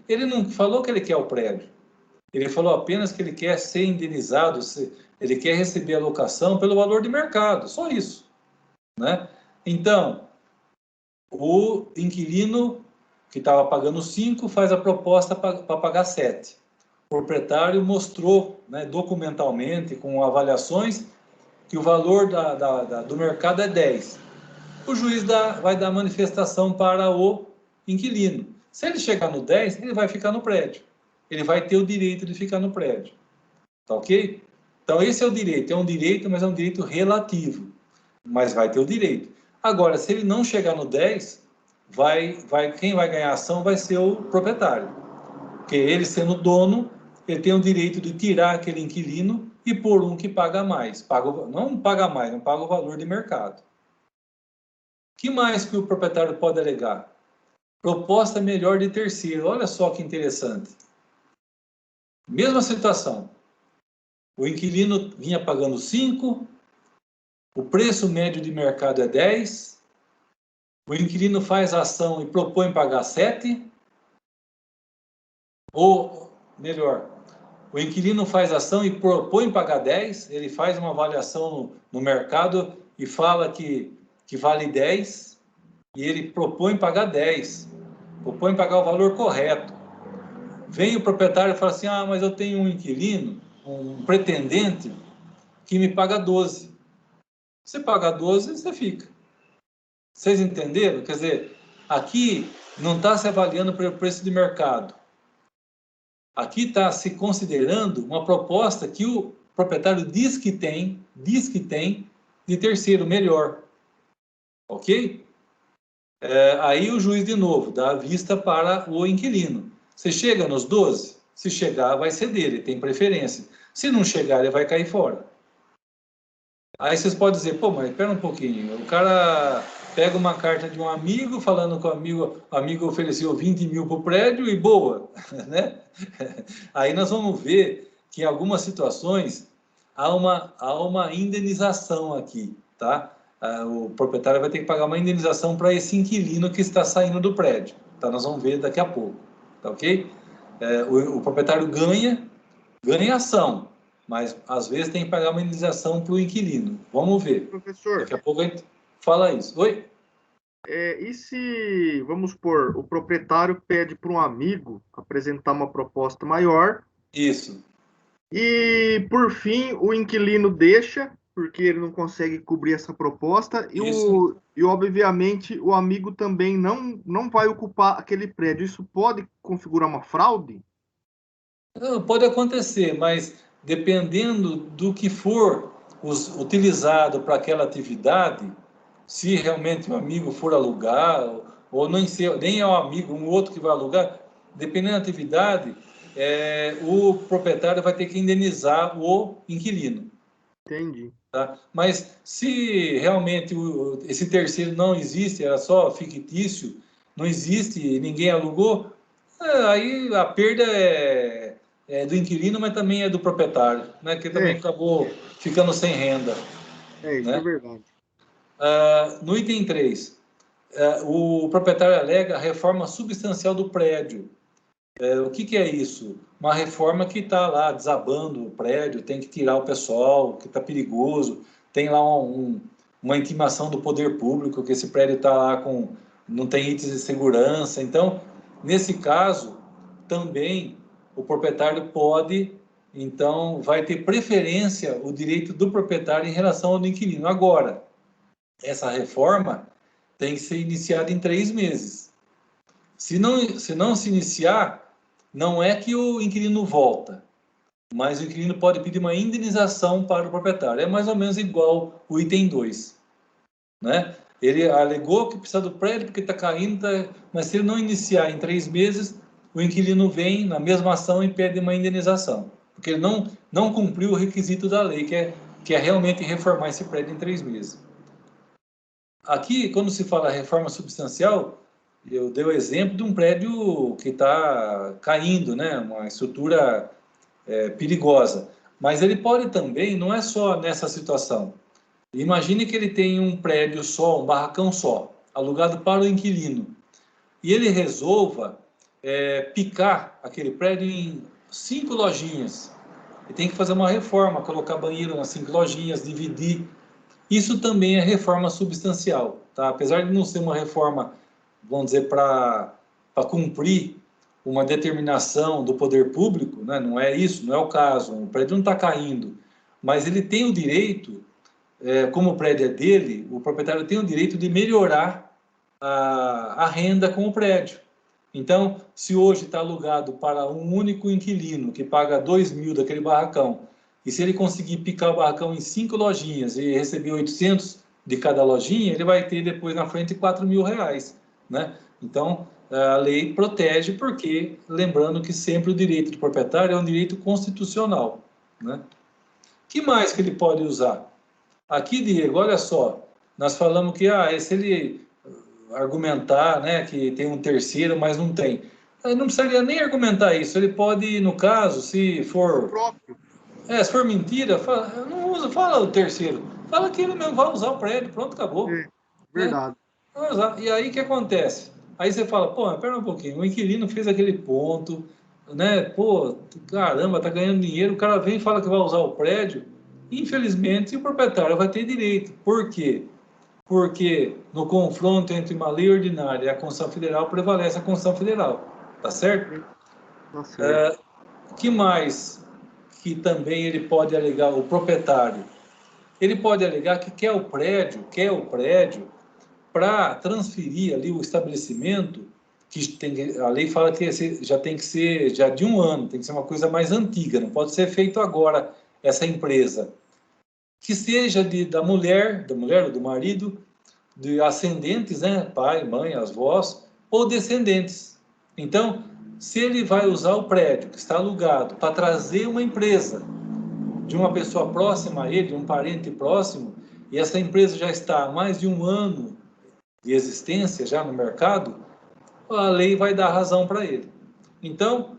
ele não falou que ele quer o prédio. Ele falou apenas que ele quer ser indenizado, ele quer receber a locação pelo valor de mercado, só isso. né? Então, o inquilino que estava pagando 5 faz a proposta para pagar 7. O proprietário mostrou, né, documentalmente, com avaliações, que o valor do mercado é 10. O juiz vai dar manifestação para o inquilino. Se ele chegar no 10, ele vai ficar no prédio. Ele vai ter o direito de ficar no prédio. Tá ok? Então, esse é o direito. É um direito, mas é um direito relativo. Mas vai ter o direito. Agora, se ele não chegar no 10, quem vai ganhar a ação vai ser o proprietário. Porque ele, sendo dono, ele tem o direito de tirar aquele inquilino e pôr um que paga mais. Não paga mais, não paga o valor de mercado. O que mais que o proprietário pode alegar? Proposta melhor de terceiro. Olha só que interessante. Mesma situação. O inquilino vinha pagando 5, o preço médio de mercado é 10, o inquilino faz a ação e propõe pagar 7, ou melhor, o inquilino faz a ação e propõe pagar 10, ele faz uma avaliação no mercado e fala que vale 10, e ele propõe pagar 10, propõe pagar o valor correto. Vem o proprietário e fala assim, mas eu tenho um inquilino, um pretendente, que me paga 12. Você paga 12, você fica. Vocês entenderam? Quer dizer, aqui não está se avaliando pelo preço de mercado. Aqui está se considerando uma proposta que o proprietário diz que tem de terceiro melhor. Ok? Aí o juiz, de novo, dá a vista para o inquilino. Você chega nos 12? Se chegar, vai ser dele, tem preferência. Se não chegar, ele vai cair fora. Aí vocês podem dizer, mas espera um pouquinho, o cara pega uma carta de um amigo, falando que o amigo ofereceu 20 mil para o prédio e boa, né? Aí nós vamos ver que em algumas situações há uma indenização aqui, tá? O proprietário vai ter que pagar uma indenização para esse inquilino que está saindo do prédio, tá? Nós vamos ver daqui a pouco, tá ok? O proprietário ganha ação, mas às vezes tem que pagar uma indenização para o inquilino. Vamos ver. Professor, daqui a pouco a gente fala isso. Oi? E se, vamos supor, o proprietário pede para um amigo apresentar uma proposta maior? Isso. E, por fim, o inquilino deixa, porque ele não consegue cobrir essa proposta, e obviamente, o amigo também não vai ocupar aquele prédio. Isso pode configurar uma fraude? Não, pode acontecer, mas dependendo do que for utilizado para aquela atividade, se realmente o amigo for alugar, ou nem é o amigo, um outro que vai alugar, dependendo da atividade, o proprietário vai ter que indenizar o inquilino. Entendi. Tá? Mas se realmente esse terceiro não existe, era só fictício, não existe, ninguém alugou, aí a perda é do inquilino, mas também é do proprietário, né? Que também acabou ficando sem renda. Isso né? é verdade. No item 3, o proprietário alega a reforma substancial do prédio. O que é isso? Uma reforma que está lá desabando o prédio, tem que tirar o pessoal, que está perigoso, tem lá uma intimação do poder público, que esse prédio está lá não tem itens de segurança. Então, nesse caso, também o proprietário pode, então, vai ter preferência o direito do proprietário em relação ao do inquilino. Agora, essa reforma tem que ser iniciada em 3 meses. Se não se iniciar, não é que o inquilino volta, mas o inquilino pode pedir uma indenização para o proprietário. É mais ou menos igual o item 2. Né? Ele alegou que precisa do prédio porque está caindo, mas se ele não iniciar em 3 meses, o inquilino vem na mesma ação e pede uma indenização, porque ele não cumpriu o requisito da lei, que é realmente reformar esse prédio em 3 meses. Aqui, quando se fala reforma substancial, eu dei o exemplo de um prédio que está caindo, né? Uma estrutura perigosa. Mas ele pode também, não é só nessa situação. Imagine que ele tem um prédio só, um barracão só, alugado para o inquilino. E ele resolva picar aquele prédio em 5 lojinhas. Ele tem que fazer uma reforma, colocar banheiro nas 5 lojinhas, dividir. Isso também é reforma substancial, tá? Apesar de não ser uma reforma, vamos dizer, para cumprir uma determinação do poder público, né? Não é isso, não é o caso, o prédio não está caindo, mas ele tem o direito, como o prédio é dele, o proprietário tem o direito de melhorar a renda com o prédio. Então, se hoje está alugado para um único inquilino que paga 2.000 daquele barracão, e se ele conseguir picar o barracão em 5 lojinhas e receber 800 de cada lojinha, ele vai ter depois na frente R$4.000, né? Então, a lei protege porque, lembrando que sempre o direito do proprietário é um direito constitucional, né? Que mais que ele pode usar? Aqui, Diego, olha só, nós falamos que se ele argumentar, né, que tem um terceiro, mas não tem. Ele não precisaria nem argumentar isso. Ele pode, no caso, se for mentira, não usa, fala o terceiro. Fala que ele mesmo vai usar o prédio, pronto, acabou. Verdade. Vai usar. E aí o que acontece? Aí você fala, pô, espera um pouquinho, o inquilino fez aquele ponto, né? Pô, caramba, tá ganhando dinheiro, o cara vem e fala que vai usar o prédio. Infelizmente, o proprietário vai ter direito. Por quê? Porque no confronto entre uma lei ordinária e a Constituição Federal prevalece a Constituição Federal, tá certo? Tá certo. Que mais que também ele pode alegar, o proprietário? Ele pode alegar que quer o prédio para transferir ali o estabelecimento, a lei fala que já tem que ser já de 1 ano, tem que ser uma coisa mais antiga, não pode ser feito agora essa empresa. Que seja da mulher ou do marido, de ascendentes, né? Pai, mãe, avós, ou descendentes. Então, se ele vai usar o prédio que está alugado para trazer uma empresa de uma pessoa próxima a ele, de um parente próximo, e essa empresa já está há mais de 1 ano de existência já no mercado, a lei vai dar razão para ele. Então,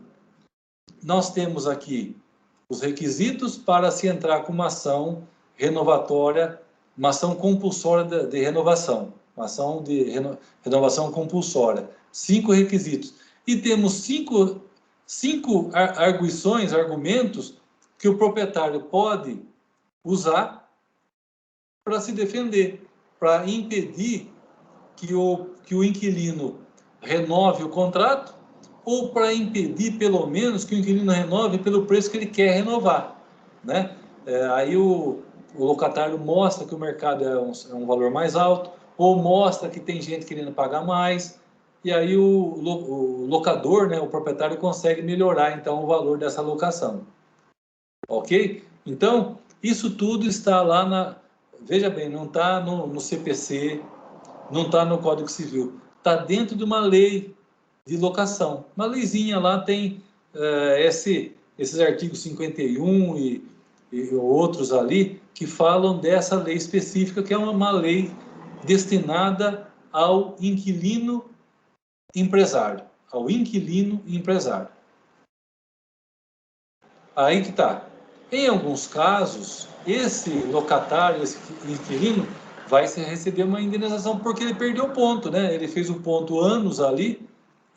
nós temos aqui os requisitos para se entrar com uma ação renovatória, uma ação compulsória de renovação, uma ação de renovação compulsória. 5 requisitos. E temos cinco argumentos que o proprietário pode usar para se defender, para impedir que o inquilino renove o contrato, ou para impedir, pelo menos, que o inquilino renove pelo preço que ele quer renovar, né? Aí o locatário mostra que o mercado é um valor mais alto, ou mostra que tem gente querendo pagar mais, e aí o locador, né, o proprietário, consegue melhorar, então, o valor dessa locação. Ok? Então, isso tudo está lá veja bem, não está no CPC, não está no Código Civil, está dentro de uma lei de locação. Uma leizinha lá tem esses artigos 51 e outros ali que falam dessa lei específica, que é uma lei destinada ao inquilino empresário. Ao inquilino empresário. Aí que está. Em alguns casos, esse locatário, esse inquilino, vai receber uma indenização porque ele perdeu ponto, né? Ele fez o ponto anos ali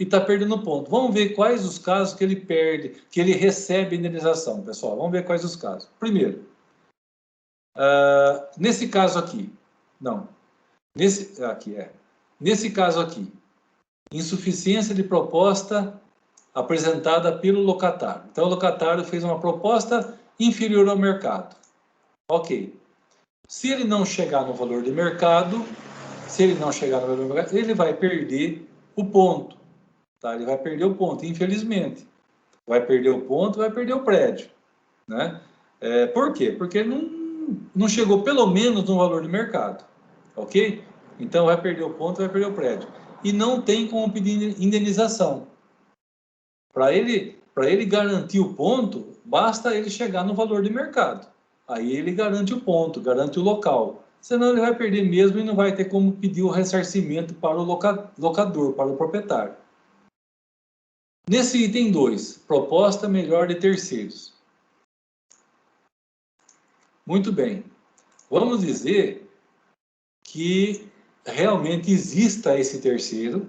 e está perdendo ponto. Vamos ver quais os casos que ele perde, que ele recebe indenização, pessoal. Vamos ver quais os casos. Primeiro, nesse caso aqui, nesse caso aqui, insuficiência de proposta apresentada pelo locatário. Então, o locatário fez uma proposta inferior ao mercado. Ok. Se ele não chegar no valor de mercado, ele vai perder o ponto. Tá? Ele vai perder o ponto, infelizmente. Vai perder o ponto, vai perder o prédio. Né? Por quê? Porque não chegou pelo menos no valor de mercado. Ok? Então, vai perder o ponto, vai perder o prédio. E não tem como pedir indenização. Para ele garantir o ponto, basta ele chegar no valor de mercado. Aí ele garante o ponto, garante o local. Senão ele vai perder mesmo e não vai ter como pedir o ressarcimento para o locador, para o proprietário. Nesse item 2, proposta melhor de terceiros. Muito bem. Vamos dizer que realmente exista esse terceiro,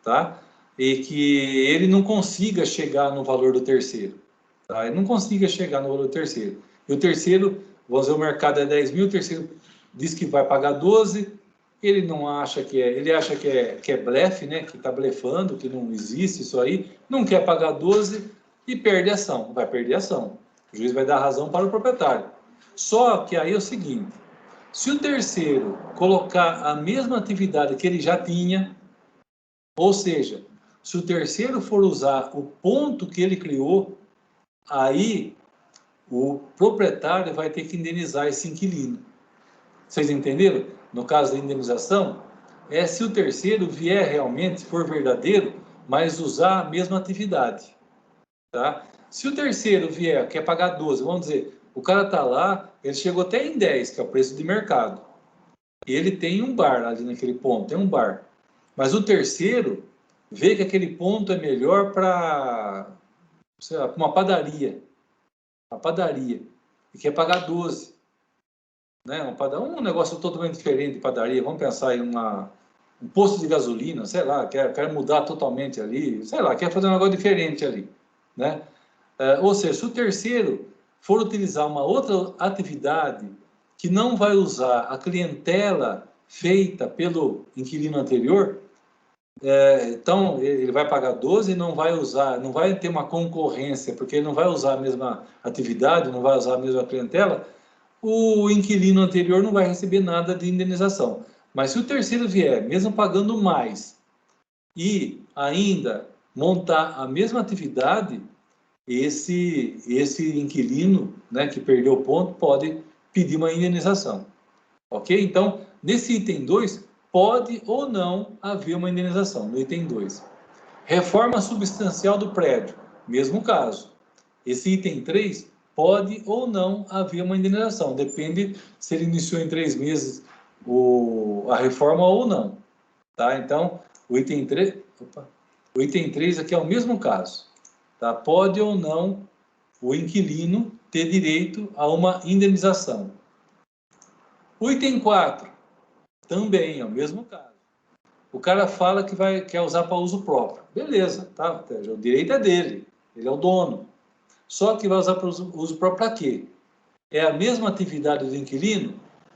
tá? E que ele não consiga chegar no valor do terceiro. Tá? Ele não consiga chegar no valor do terceiro. E o terceiro, vamos dizer, o mercado é 10 mil, o terceiro diz que vai pagar 12, ele não acha que é, ele acha que é blefe, né? Que está blefando, que não existe isso aí, não quer pagar 12 e perde a ação, vai perder a ação. O juiz vai dar razão para o proprietário. Só que aí é o seguinte, se o terceiro colocar a mesma atividade que ele já tinha, ou seja, se o terceiro for usar o ponto que ele criou, aí o proprietário vai ter que indenizar esse inquilino. Vocês entenderam? No caso da indenização, é se o terceiro vier realmente, se for verdadeiro, mas usar a mesma atividade. Tá? Se o terceiro vier, quer pagar 12, vamos dizer, o cara está lá, ele chegou até em 10, que é o preço de mercado. E ele tem um bar ali naquele ponto, tem um bar. Mas o terceiro vê que aquele ponto é melhor para uma padaria. Uma padaria. E quer pagar 12. Né? Um negócio totalmente diferente de padaria. Vamos pensar em um posto de gasolina, sei lá, quer mudar totalmente ali, sei lá, quer fazer um negócio diferente ali. Né? Ou seja, se o terceiro for utilizar uma outra atividade que não vai usar a clientela feita pelo inquilino anterior, então ele vai pagar 12 e não vai usar, não vai ter uma concorrência, porque ele não vai usar a mesma atividade, não vai usar a mesma clientela, o inquilino anterior não vai receber nada de indenização. Mas se o terceiro vier, mesmo pagando mais, e ainda montar a mesma atividade, esse inquilino, né, que perdeu o ponto pode pedir uma indenização. Ok? Então, nesse item 2, pode ou não haver uma indenização, no item 2. Reforma substancial do prédio, mesmo caso. Esse item 3, pode ou não haver uma indenização, depende se ele iniciou em 3 meses a reforma ou não. Tá? Então, o item 3 aqui é o mesmo caso. Tá? Pode ou não o inquilino ter direito a uma indenização. O item 4, também é o mesmo caso. O cara fala que quer usar para uso próprio. Beleza, tá? O direito é dele, ele é o dono. Só que vai usar para uso próprio para quê? É a mesma atividade do inquilino?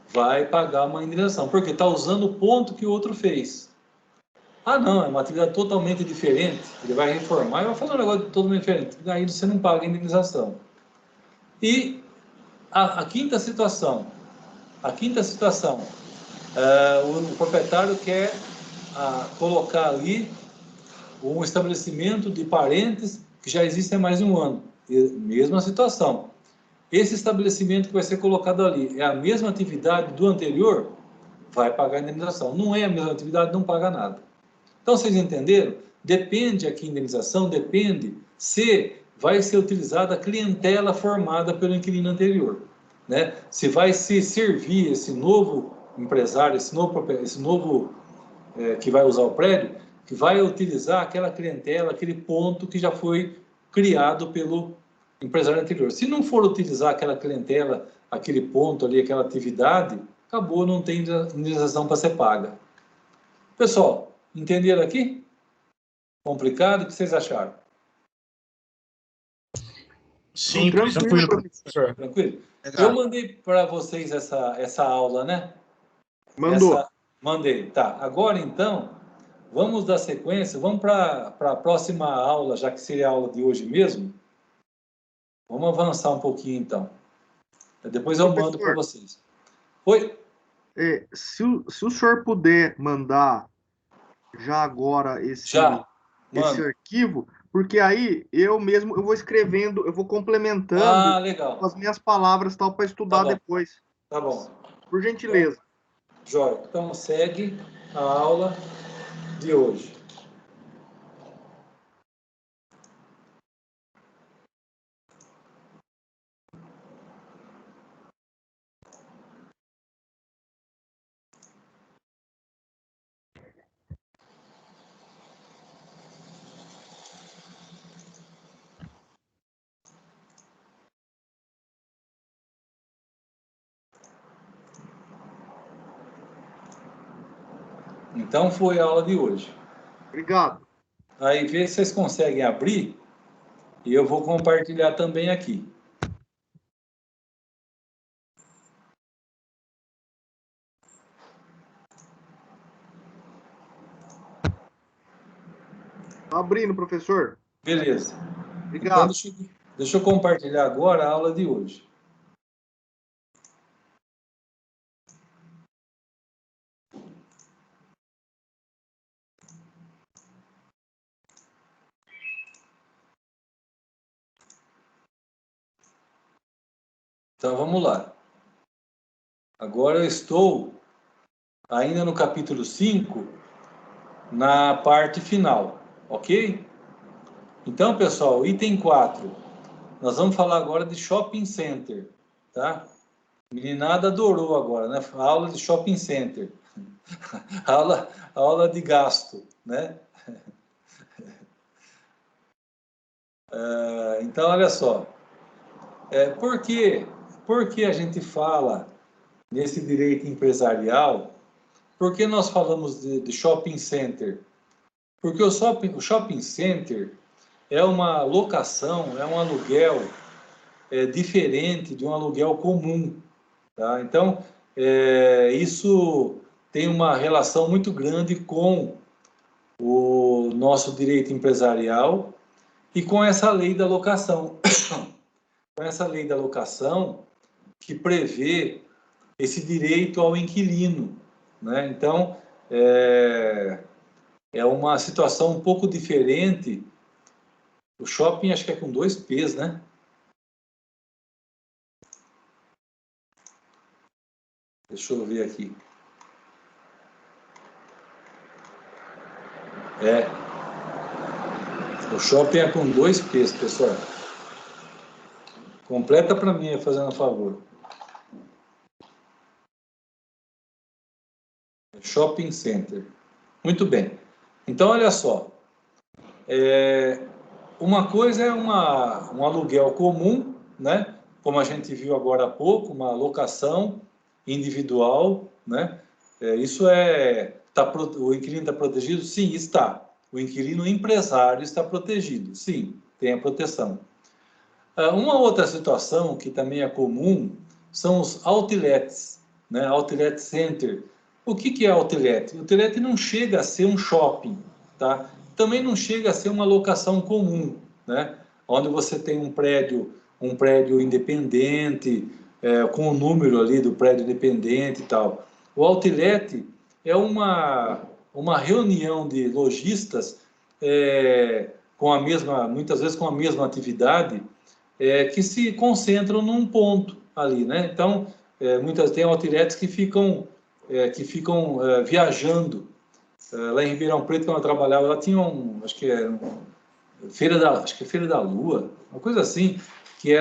Vai pagar uma indenização, porque está usando o ponto que o outro fez. Ah, não, é uma atividade totalmente diferente. Ele vai reformar e vai fazer um negócio totalmente diferente. Daí você não paga a indenização. E a quinta situação. O proprietário quer colocar ali um estabelecimento de parentes que já existe há mais de um ano. Mesma situação. Esse estabelecimento que vai ser colocado ali é a mesma atividade do anterior? Vai pagar a indenização. Não é a mesma atividade, não paga nada. Então, vocês entenderam? Depende aqui, indenização, depende se vai ser utilizada a clientela formada pelo inquilino anterior. Né? Se vai se servir esse novo empresário, esse novo que vai usar o prédio, que vai utilizar aquela clientela, aquele ponto que já foi criado pelo empresário anterior. Se não for utilizar aquela clientela, aquele ponto ali, aquela atividade, acabou, não tem indenização para ser paga. Pessoal, entenderam aqui? Complicado? O que vocês acharam? Sim, tranquilo, professor. Tranquilo? Eu mandei para vocês essa aula, né? Mandou. Mandei. Tá. Agora, então, vamos dar sequência. Vamos para a próxima aula, já que seria a aula de hoje mesmo. Vamos avançar um pouquinho, então. Depois eu mando para vocês. Oi? Se o senhor puder mandar já agora esse arquivo, porque aí eu vou escrevendo, eu vou complementando legal. com as minhas palavras tal para estudar depois. Tá bom. Por gentileza. Jóia. Então segue a aula de hoje. Então foi a aula de hoje. Obrigado. Aí vê se vocês conseguem abrir e eu vou compartilhar também aqui. Tá abrindo, professor. Beleza. Obrigado. Então, deixa eu compartilhar agora a aula de hoje. Então, vamos lá. Agora eu estou ainda no capítulo 5, na parte final, ok? Então, pessoal, item 4. Nós vamos falar agora de shopping center, tá? Meninada adorou agora, né? A aula de shopping center. aula de gasto, né? Então, olha só. Por que a gente fala nesse direito empresarial? Por que nós falamos de shopping center? Porque o shopping center é uma locação, é um aluguel diferente de um aluguel comum. Tá? Então, isso tem uma relação muito grande com o nosso direito empresarial e com essa lei da locação. Com essa lei da locação que prevê esse direito ao inquilino. Né? Então, é uma situação um pouco diferente. O shopping acho que é com 2 P's, né? Deixa eu ver aqui. O shopping é com 2 P's, pessoal. Completa para mim, fazendo um favor. Shopping center. Muito bem. Então, olha só. Uma coisa é um aluguel comum, né? Como a gente viu agora há pouco, uma locação individual, né? O inquilino está protegido? Sim, está. O inquilino empresário está protegido, sim, tem a proteção. Uma outra situação que também é comum são os outlets, né? Outlet center. O que é outlet? Outlet não chega a ser um shopping, tá? Também não chega a ser uma locação comum, né? Onde você tem um prédio independente, com o número ali do prédio independente e tal. O outlet é uma reunião de lojistas muitas vezes com a mesma atividade, que se concentram num ponto ali, né? Então, tem outlets que ficam viajando. Lá em Ribeirão Preto, quando eu trabalhava, lá tinha acho que Feira da Lua, uma coisa assim, que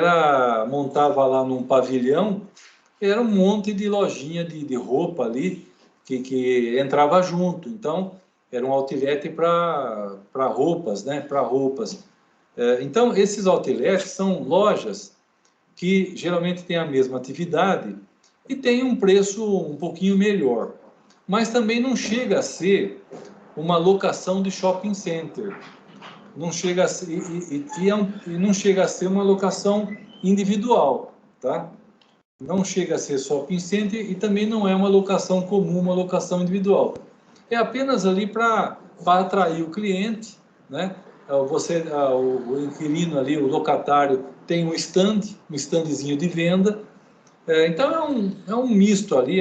montava lá num pavilhão, era um monte de lojinha de roupa ali, que entrava junto. Então, era um outlet para roupas, né? Para roupas. Então, esses outlets são lojas que geralmente têm a mesma atividade e tem um preço um pouquinho melhor. Mas também não chega a ser uma locação de shopping center. Não chega a ser, não chega a ser uma locação individual, tá? Não chega a ser shopping center e também não é uma locação comum, uma locação individual. É apenas ali para atrair o cliente, né? O inquilino ali, o locatário, tem um standzinho de venda. Então é um misto ali,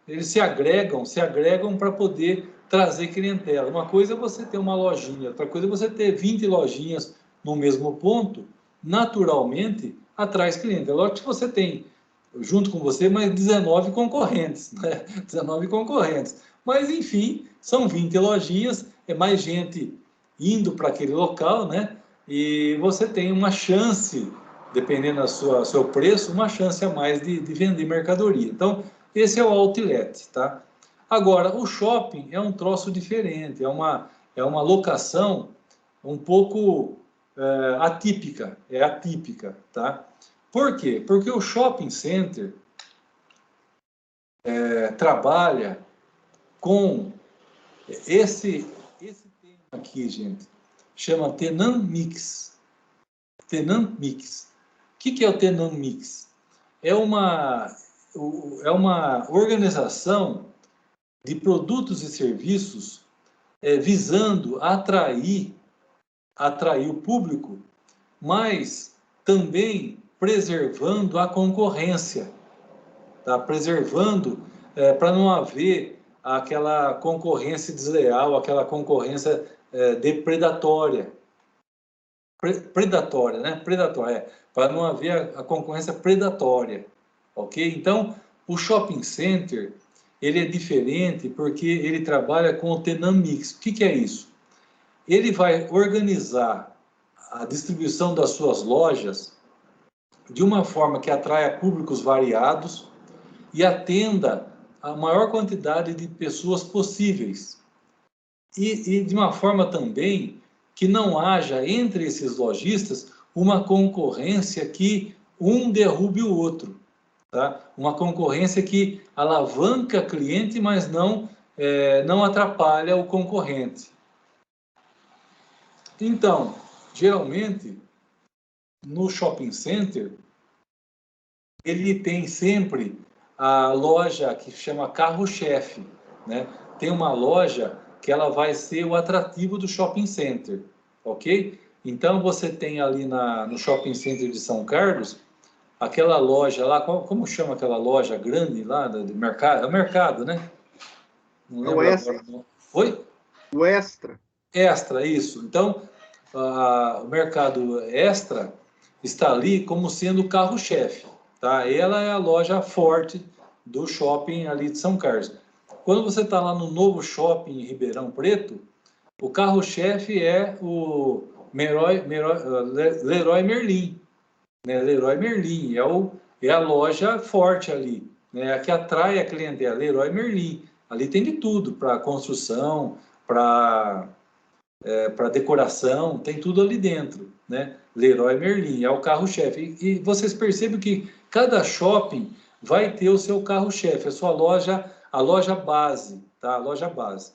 eles se agregam para poder trazer clientela. Uma coisa é você ter uma lojinha, outra coisa é você ter 20 lojinhas no mesmo ponto, naturalmente atrai cliente. É lógico que você tem, junto com você, mais 19 concorrentes, né? 19 concorrentes. Mas, enfim, são 20 lojinhas, é mais gente indo para aquele local, né? E você tem uma chance, dependendo do seu preço, uma chance a mais de vender mercadoria. Então, esse é o outlet, tá? Agora, o shopping é um troço diferente, é uma locação um pouco atípica, tá? Por quê? Porque o shopping center trabalha com esse tema aqui, gente, chama tenant mix. Tenant mix. O que é o tenant mix? É uma organização de produtos e serviços visando atrair o público, mas também preservando a concorrência, tá? Preservando para não haver aquela concorrência desleal, aquela concorrência depredatória. Predatória, né? Predatória, para não haver a concorrência predatória, ok? Então, o shopping center, ele é diferente porque ele trabalha com o Tenant Mix. O que é isso? Ele vai organizar a distribuição das suas lojas de uma forma que atraia públicos variados e atenda a maior quantidade de pessoas possíveis. E de uma forma também que não haja entre esses lojistas uma concorrência que um derrube o outro. Tá? Uma concorrência que alavanca cliente, mas não atrapalha o concorrente. Então, geralmente, no shopping center, ele tem sempre a loja que chama carro-chefe, né? Tem uma loja que ela vai ser o atrativo do shopping center, ok? Então, você tem ali no shopping center de São Carlos, aquela loja lá, como chama aquela loja grande lá do mercado? É o mercado, né? Não lembro agora. Oi? O Extra. Extra, isso. Então, o mercado Extra está ali como sendo o carro-chefe, tá? Ela é a loja forte do shopping ali de São Carlos. Quando você está lá no novo shopping em Ribeirão Preto, o carro-chefe é o Leroy Merlin, né? Leroy Merlin é a loja forte ali, né? A que atrai a clientela, Leroy Merlin. Ali tem de tudo, para construção, para decoração, tem tudo ali dentro, né? Leroy Merlin é o carro-chefe. E vocês percebem que cada shopping vai ter o seu carro-chefe, a sua loja, a loja base, tá? A loja base.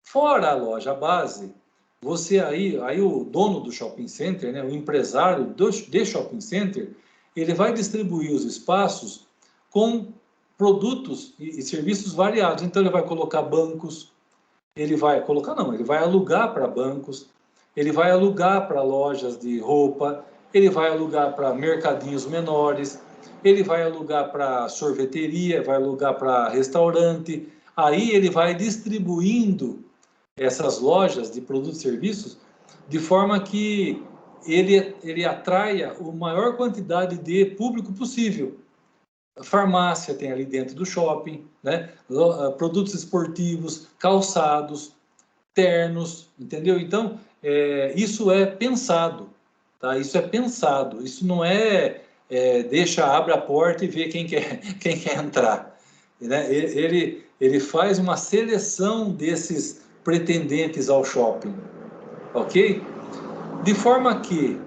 Fora a loja base, você aí o dono do shopping center, né, o empresário de shopping center, ele vai distribuir os espaços com produtos e serviços variados. Então ele vai colocar bancos, ele vai alugar para bancos, ele vai alugar para lojas de roupa, ele vai alugar para mercadinhos menores, ele vai alugar para sorveteria, vai alugar para restaurante. Aí ele vai distribuindo essas lojas de produtos e serviços de forma que ele atraia a maior quantidade de público possível. A farmácia tem ali dentro do shopping, né? Produtos esportivos, calçados, ternos, entendeu? Então, isso é pensado, tá? Isso é pensado, isso não abre a porta e vê quem quer entrar, né? Ele faz uma seleção desses pretendentes ao shopping, ok? De forma que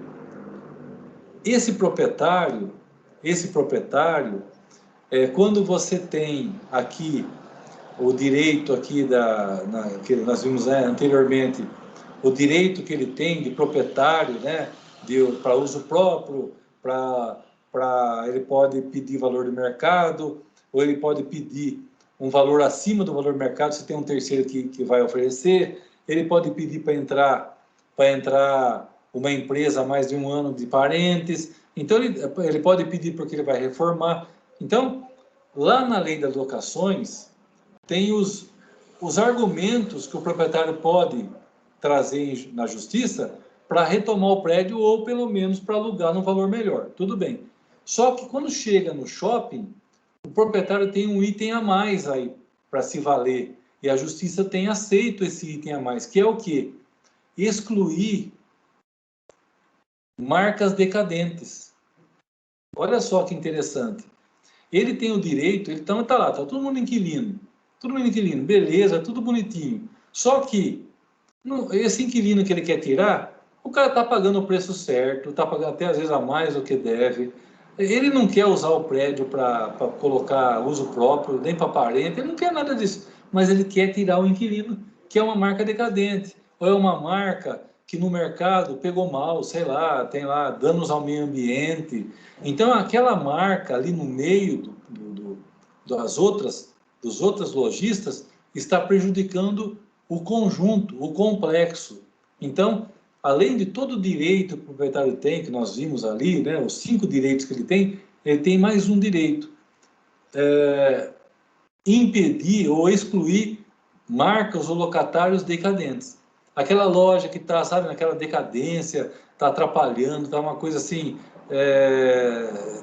esse proprietário, quando você tem aqui o direito aqui que nós vimos anteriormente, o direito que ele tem de proprietário, né, para uso próprio, ele pode pedir valor de mercado, ou ele pode pedir um valor acima do valor do mercado, se tem um terceiro que vai oferecer, ele pode pedir para entrar uma empresa há mais de um ano de parentes, então ele pode pedir porque ele vai reformar. Então, lá na lei das locações, tem os argumentos que o proprietário pode trazer na justiça para retomar o prédio ou, pelo menos, para alugar num valor melhor. Tudo bem. Só que quando chega no shopping, o proprietário tem um item a mais aí para se valer. E a justiça tem aceito esse item a mais, que é o quê? Excluir marcas decadentes. Olha só que interessante. Ele tem o direito, então está lá, está todo mundo inquilino, beleza, tudo bonitinho. Só que esse inquilino que ele quer tirar, o cara está pagando o preço certo, está pagando até às vezes a mais do que deve. Ele não quer usar o prédio para colocar uso próprio, nem para parente, ele não quer nada disso. Mas ele quer tirar o inquilino, que é uma marca decadente, ou é uma marca que no mercado pegou mal, sei lá, tem lá danos ao meio ambiente. Então, aquela marca ali no meio dos outros lojistas está prejudicando o conjunto, o complexo. Então, além de todo o direito que o proprietário tem, que nós vimos ali, né, os 5 direitos que ele tem mais um direito. Impedir ou excluir marcas ou locatários decadentes. Aquela loja que está, sabe, naquela decadência, está atrapalhando, está uma coisa assim,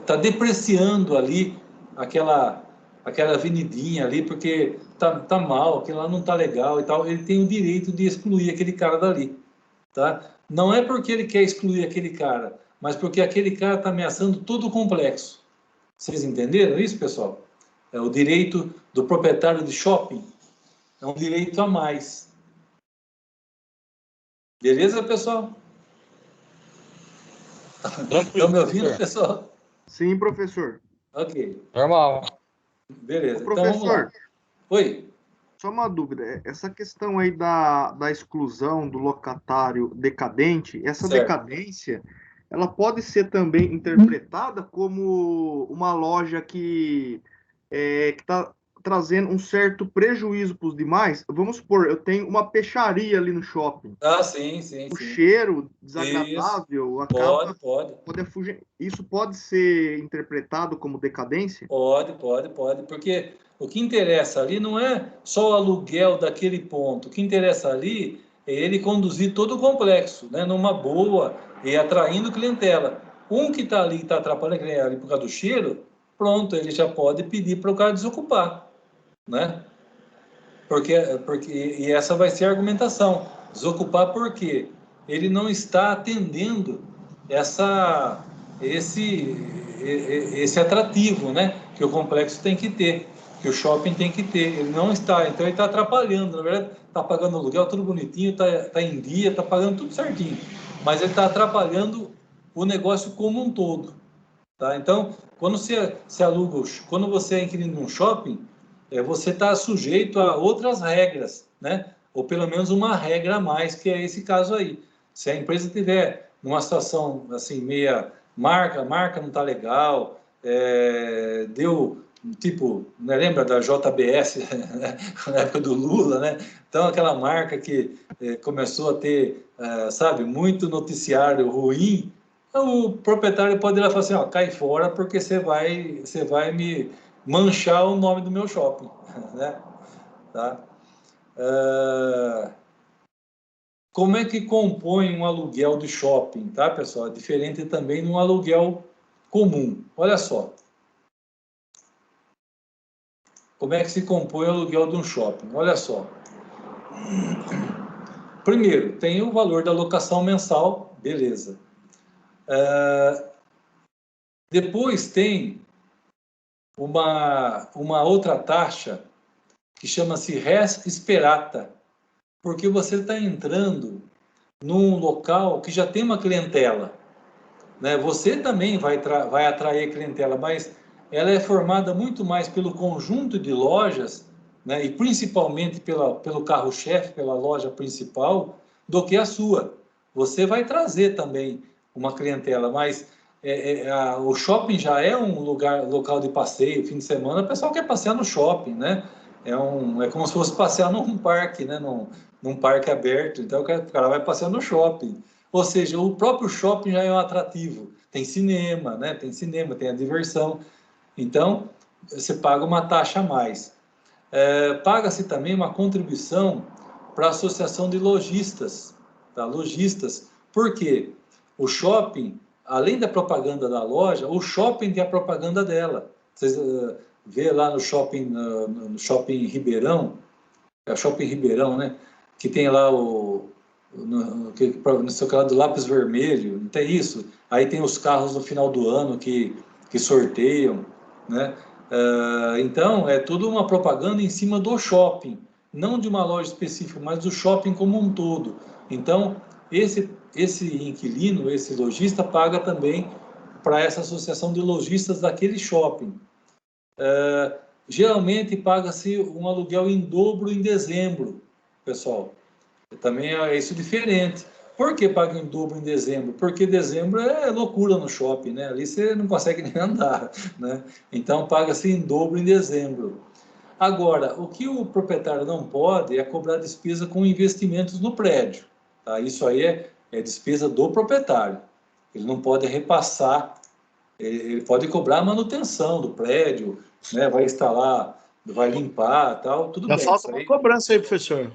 está depreciando ali aquela avenidinha ali, porque tá mal, aquilo lá não está legal e tal. Ele tem o direito de excluir aquele cara dali, tá? Não é porque ele quer excluir aquele cara, mas porque aquele cara está ameaçando todo o complexo. Vocês entenderam isso, pessoal? É o direito do proprietário de shopping. É um direito a mais. Beleza, pessoal? Estão me ouvindo, pessoal? Sim, professor. Ok. Normal. Beleza. Ô, Então vamos lá. professor, Oi. só uma dúvida. Essa questão aí da exclusão do locatário decadente, essa Certo. decadência, ela pode ser também interpretada como uma loja que está trazendo um certo prejuízo para os demais. Vamos supor, eu tenho uma peixaria ali no shopping. Ah, sim, sim, O sim. cheiro Isso. desagradável acaba. Pode. Isso pode ser interpretado como decadência? Pode. Porque o que interessa ali não é só o aluguel daquele ponto. O que interessa ali é ele conduzir todo o complexo, né, numa boa e atraindo clientela. Um que está ali, está atrapalhando a clientela ali por causa do cheiro, pronto, ele já pode pedir para o cara desocupar, né? E essa vai ser a argumentação. Desocupar porque ele não está atendendo esse atrativo, né? Que o complexo tem que ter, que o shopping tem que ter. Ele não está, então ele está atrapalhando. Na verdade, está pagando aluguel tudo bonitinho, está em dia, está pagando tudo certinho. Mas ele está atrapalhando o negócio como um todo. Tá? Então, quando quando você é inquilino de um shopping, você está sujeito a outras regras, né? Ou pelo menos uma regra a mais, que é esse caso aí. Se a empresa tiver numa situação assim, meia a marca não está legal, deu tipo, né, lembra da JBS na época do Lula, né? Então aquela marca que começou a ter, sabe, muito noticiário ruim, o proprietário pode ir lá e falar assim, ó, cai fora porque você vai me manchar o nome do meu shopping, né? Tá? Como é que compõe um aluguel de shopping, tá, pessoal? É diferente também de um aluguel comum. Olha só. Como é que se compõe o aluguel de um shopping? Olha só. Primeiro, tem o valor da locação mensal, beleza. Depois tem uma outra taxa que chama-se res sperata, porque você está entrando num local que já tem uma clientela, né? Você também vai atrair clientela, mas ela é formada muito mais pelo conjunto de lojas, né? E principalmente pelo carro-chefe, pela loja principal, do que a sua. Você vai trazer também uma clientela, mas o shopping já é um local de passeio, fim de semana, o pessoal quer passear no shopping, né? É como se fosse passear num parque, né? Num parque aberto, então o cara vai passear no shopping. Ou seja, o próprio shopping já é um atrativo. Tem cinema, né? Tem a diversão. Então, você paga uma taxa a mais. Paga-se também uma contribuição para a associação de lojistas, tá? Lojistas. Por quê? O shopping, além da propaganda da loja, o shopping tem a propaganda dela. Vocês vê lá no shopping Ribeirão, é o shopping Ribeirão, né? Que tem lá no seu canal do lápis vermelho, não tem isso? Aí tem os carros no final do ano que sorteiam, né? Então, é tudo uma propaganda em cima do shopping, não de uma loja específica, mas do shopping como um todo. Então, esse inquilino, esse lojista, paga também para essa associação de lojistas daquele shopping. Geralmente, paga-se um aluguel em dobro em dezembro, pessoal. Também é isso diferente. Por que paga em dobro em dezembro? Porque dezembro é loucura no shopping, né? Ali você não consegue nem andar, né? Então paga-se em dobro em dezembro. Agora, o que o proprietário não pode é cobrar despesa com investimentos no prédio. Tá? Isso aí é despesa do proprietário. Ele não pode repassar, ele pode cobrar a manutenção do prédio, né? Vai instalar, vai limpar, tal, tudo Já bem. falta uma cobrança aí, professor.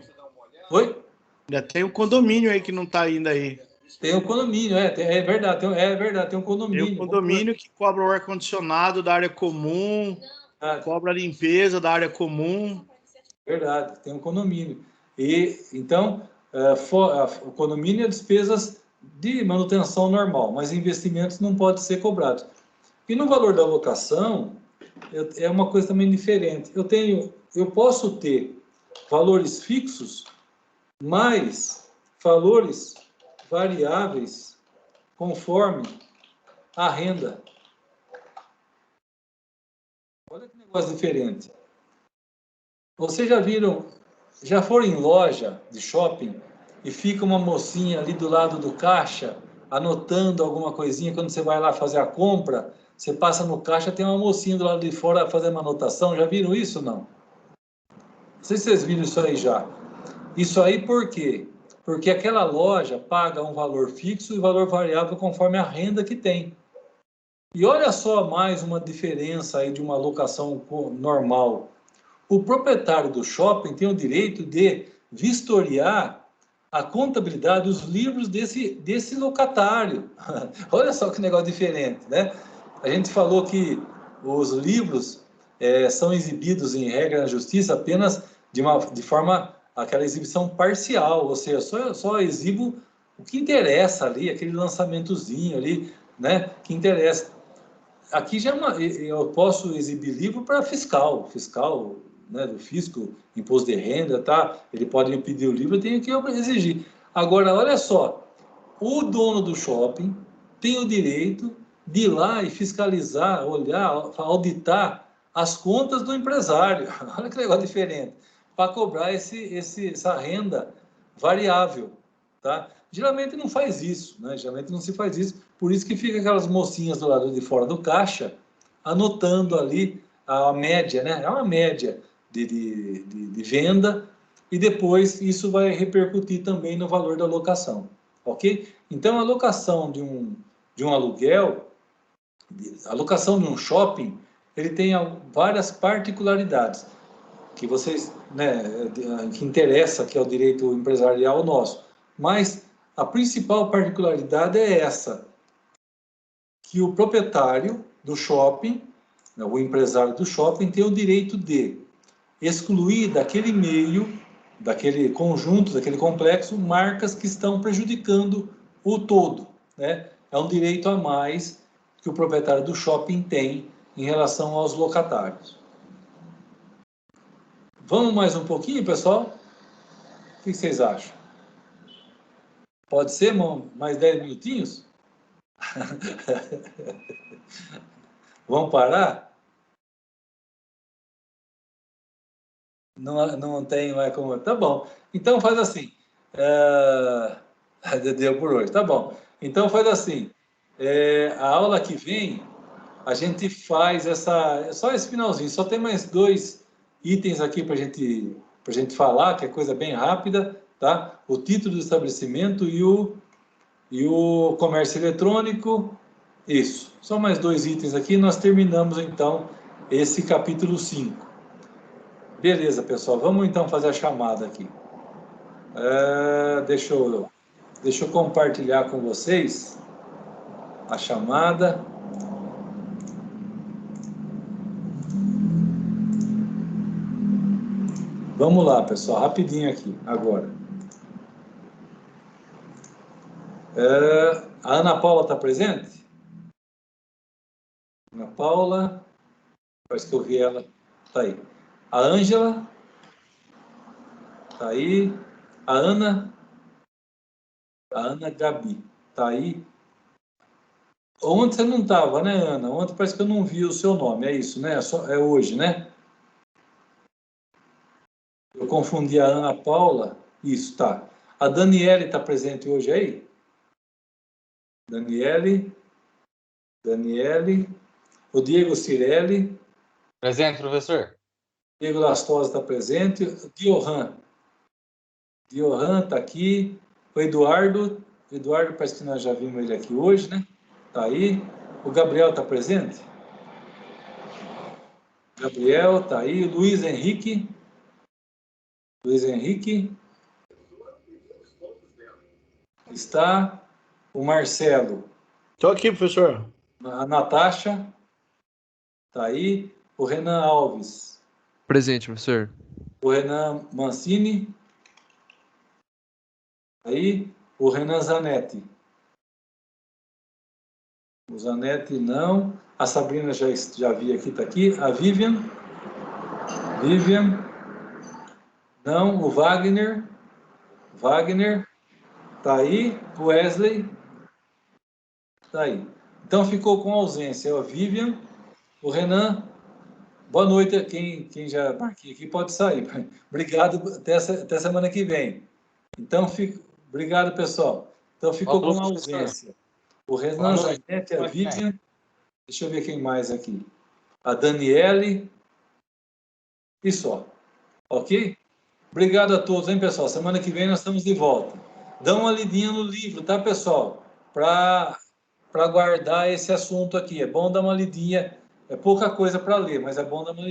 Oi? Já tem um condomínio aí que não está ainda aí. Tem o condomínio, é verdade, tem um Tem condomínio. um condomínio que cobra o ar-condicionado da área comum, cobra a limpeza da área comum. Verdade, tem um condomínio. E, então, o condomínio é despesas de manutenção normal, mas investimentos não podem ser cobrados. E no valor da locação, é uma coisa também diferente. Eu posso ter valores fixos, mais valores variáveis conforme a renda. Olha que negócio diferente. Vocês já foram em loja de shopping e fica uma mocinha ali do lado do caixa anotando alguma coisinha quando você vai lá fazer a compra? Você passa no caixa, tem uma mocinha do lado de fora fazendo uma anotação. Já viram isso, não? Não sei se vocês viram isso aí já. Isso aí por quê? Porque aquela loja paga um valor fixo e valor variável conforme a renda que tem. E olha só mais uma diferença aí de uma locação normal. O proprietário do shopping tem o direito de vistoriar a contabilidade dos livros desse locatário. Olha só que negócio diferente, né? A gente falou que os livros são exibidos, em regra, na justiça apenas de forma, aquela exibição parcial, ou seja, só exibo o que interessa ali, aquele lançamentozinho ali, né, que interessa. Aqui já eu posso exibir livro para fiscal, né, do fisco, imposto de renda, tá? Ele pode me pedir o livro, eu tenho que exigir. Agora, olha só, o dono do shopping tem o direito de ir lá e fiscalizar, olhar, auditar as contas do empresário. Olha que negócio diferente. Para cobrar essa renda variável, tá? Geralmente não faz isso, né? Geralmente não se faz isso. Por isso que fica aquelas mocinhas do lado de fora do caixa anotando ali a média, né? É uma média de venda e depois isso vai repercutir também no valor da locação, ok? Então, a locação de um aluguel, a locação de um shopping, ele tem várias particularidades que vocês, né, que interessa, que é o direito empresarial nosso. Mas a principal particularidade é essa, que o proprietário do shopping, né, o empresário do shopping, tem o direito de excluir daquele meio, daquele conjunto, daquele complexo, marcas que estão prejudicando o todo, né? É um direito a mais que o proprietário do shopping tem em relação aos locatários. Vamos mais um pouquinho, pessoal? O que vocês acham? Pode ser, mais 10 minutinhos? Vamos parar? Não tem mais como... Tá bom. Então faz assim. Deu por hoje. Tá bom. Então faz assim. A aula que vem, a gente faz só esse finalzinho. Só tem mais 2 itens aqui para gente falar, que é coisa bem rápida, tá? O título do estabelecimento e o comércio eletrônico. Isso. Só mais 2 itens aqui. Nós terminamos, então, esse capítulo 5. Beleza, pessoal. Vamos, então, fazer a chamada aqui. Deixa eu compartilhar com vocês a chamada. Vamos lá, pessoal, rapidinho aqui, agora. A Ana Paula está presente? Ana Paula, parece que eu vi ela, está aí. A Ângela, está aí. A Ana Gabi, está aí. Ontem você não estava, né, Ana? Ontem parece que eu não vi o seu nome, é isso, né? É hoje, né? Eu confundi a Ana Paula. Isso, tá. A Daniele está presente hoje aí? Daniele. O Diego Cirelli. Presente, professor. Diego Lastosa está presente. Diohan está aqui. O Eduardo parece que nós já vimos ele aqui hoje, né? Está aí. O Gabriel está presente? Gabriel está aí. O Luiz Henrique está. O Marcelo. Estou aqui, professor. A Natasha está aí. O Renan Alves. Presente, professor. O Renan Mancini. Aí. O Renan Zanetti. O Zanetti não. A Sabrina já vi aqui, está aqui. A Vivian. Não. O Wagner. Está aí. O Wesley. Está aí. Então ficou com ausência. A Vivian. O Renan. Boa noite. Quem já marquei aqui pode sair. Obrigado. Até semana que vem. Então, obrigado, pessoal. Então ficou com ausência. O Renan Zanetti, a Vivian. Deixa eu ver quem mais aqui. A Daniele. E só. Ok? Obrigado a todos, hein, pessoal? Semana que vem nós estamos de volta. Dá uma lidinha no livro, tá, pessoal? Para guardar esse assunto aqui. É bom dar uma lidinha. É pouca coisa para ler, mas é bom dar uma lidinha.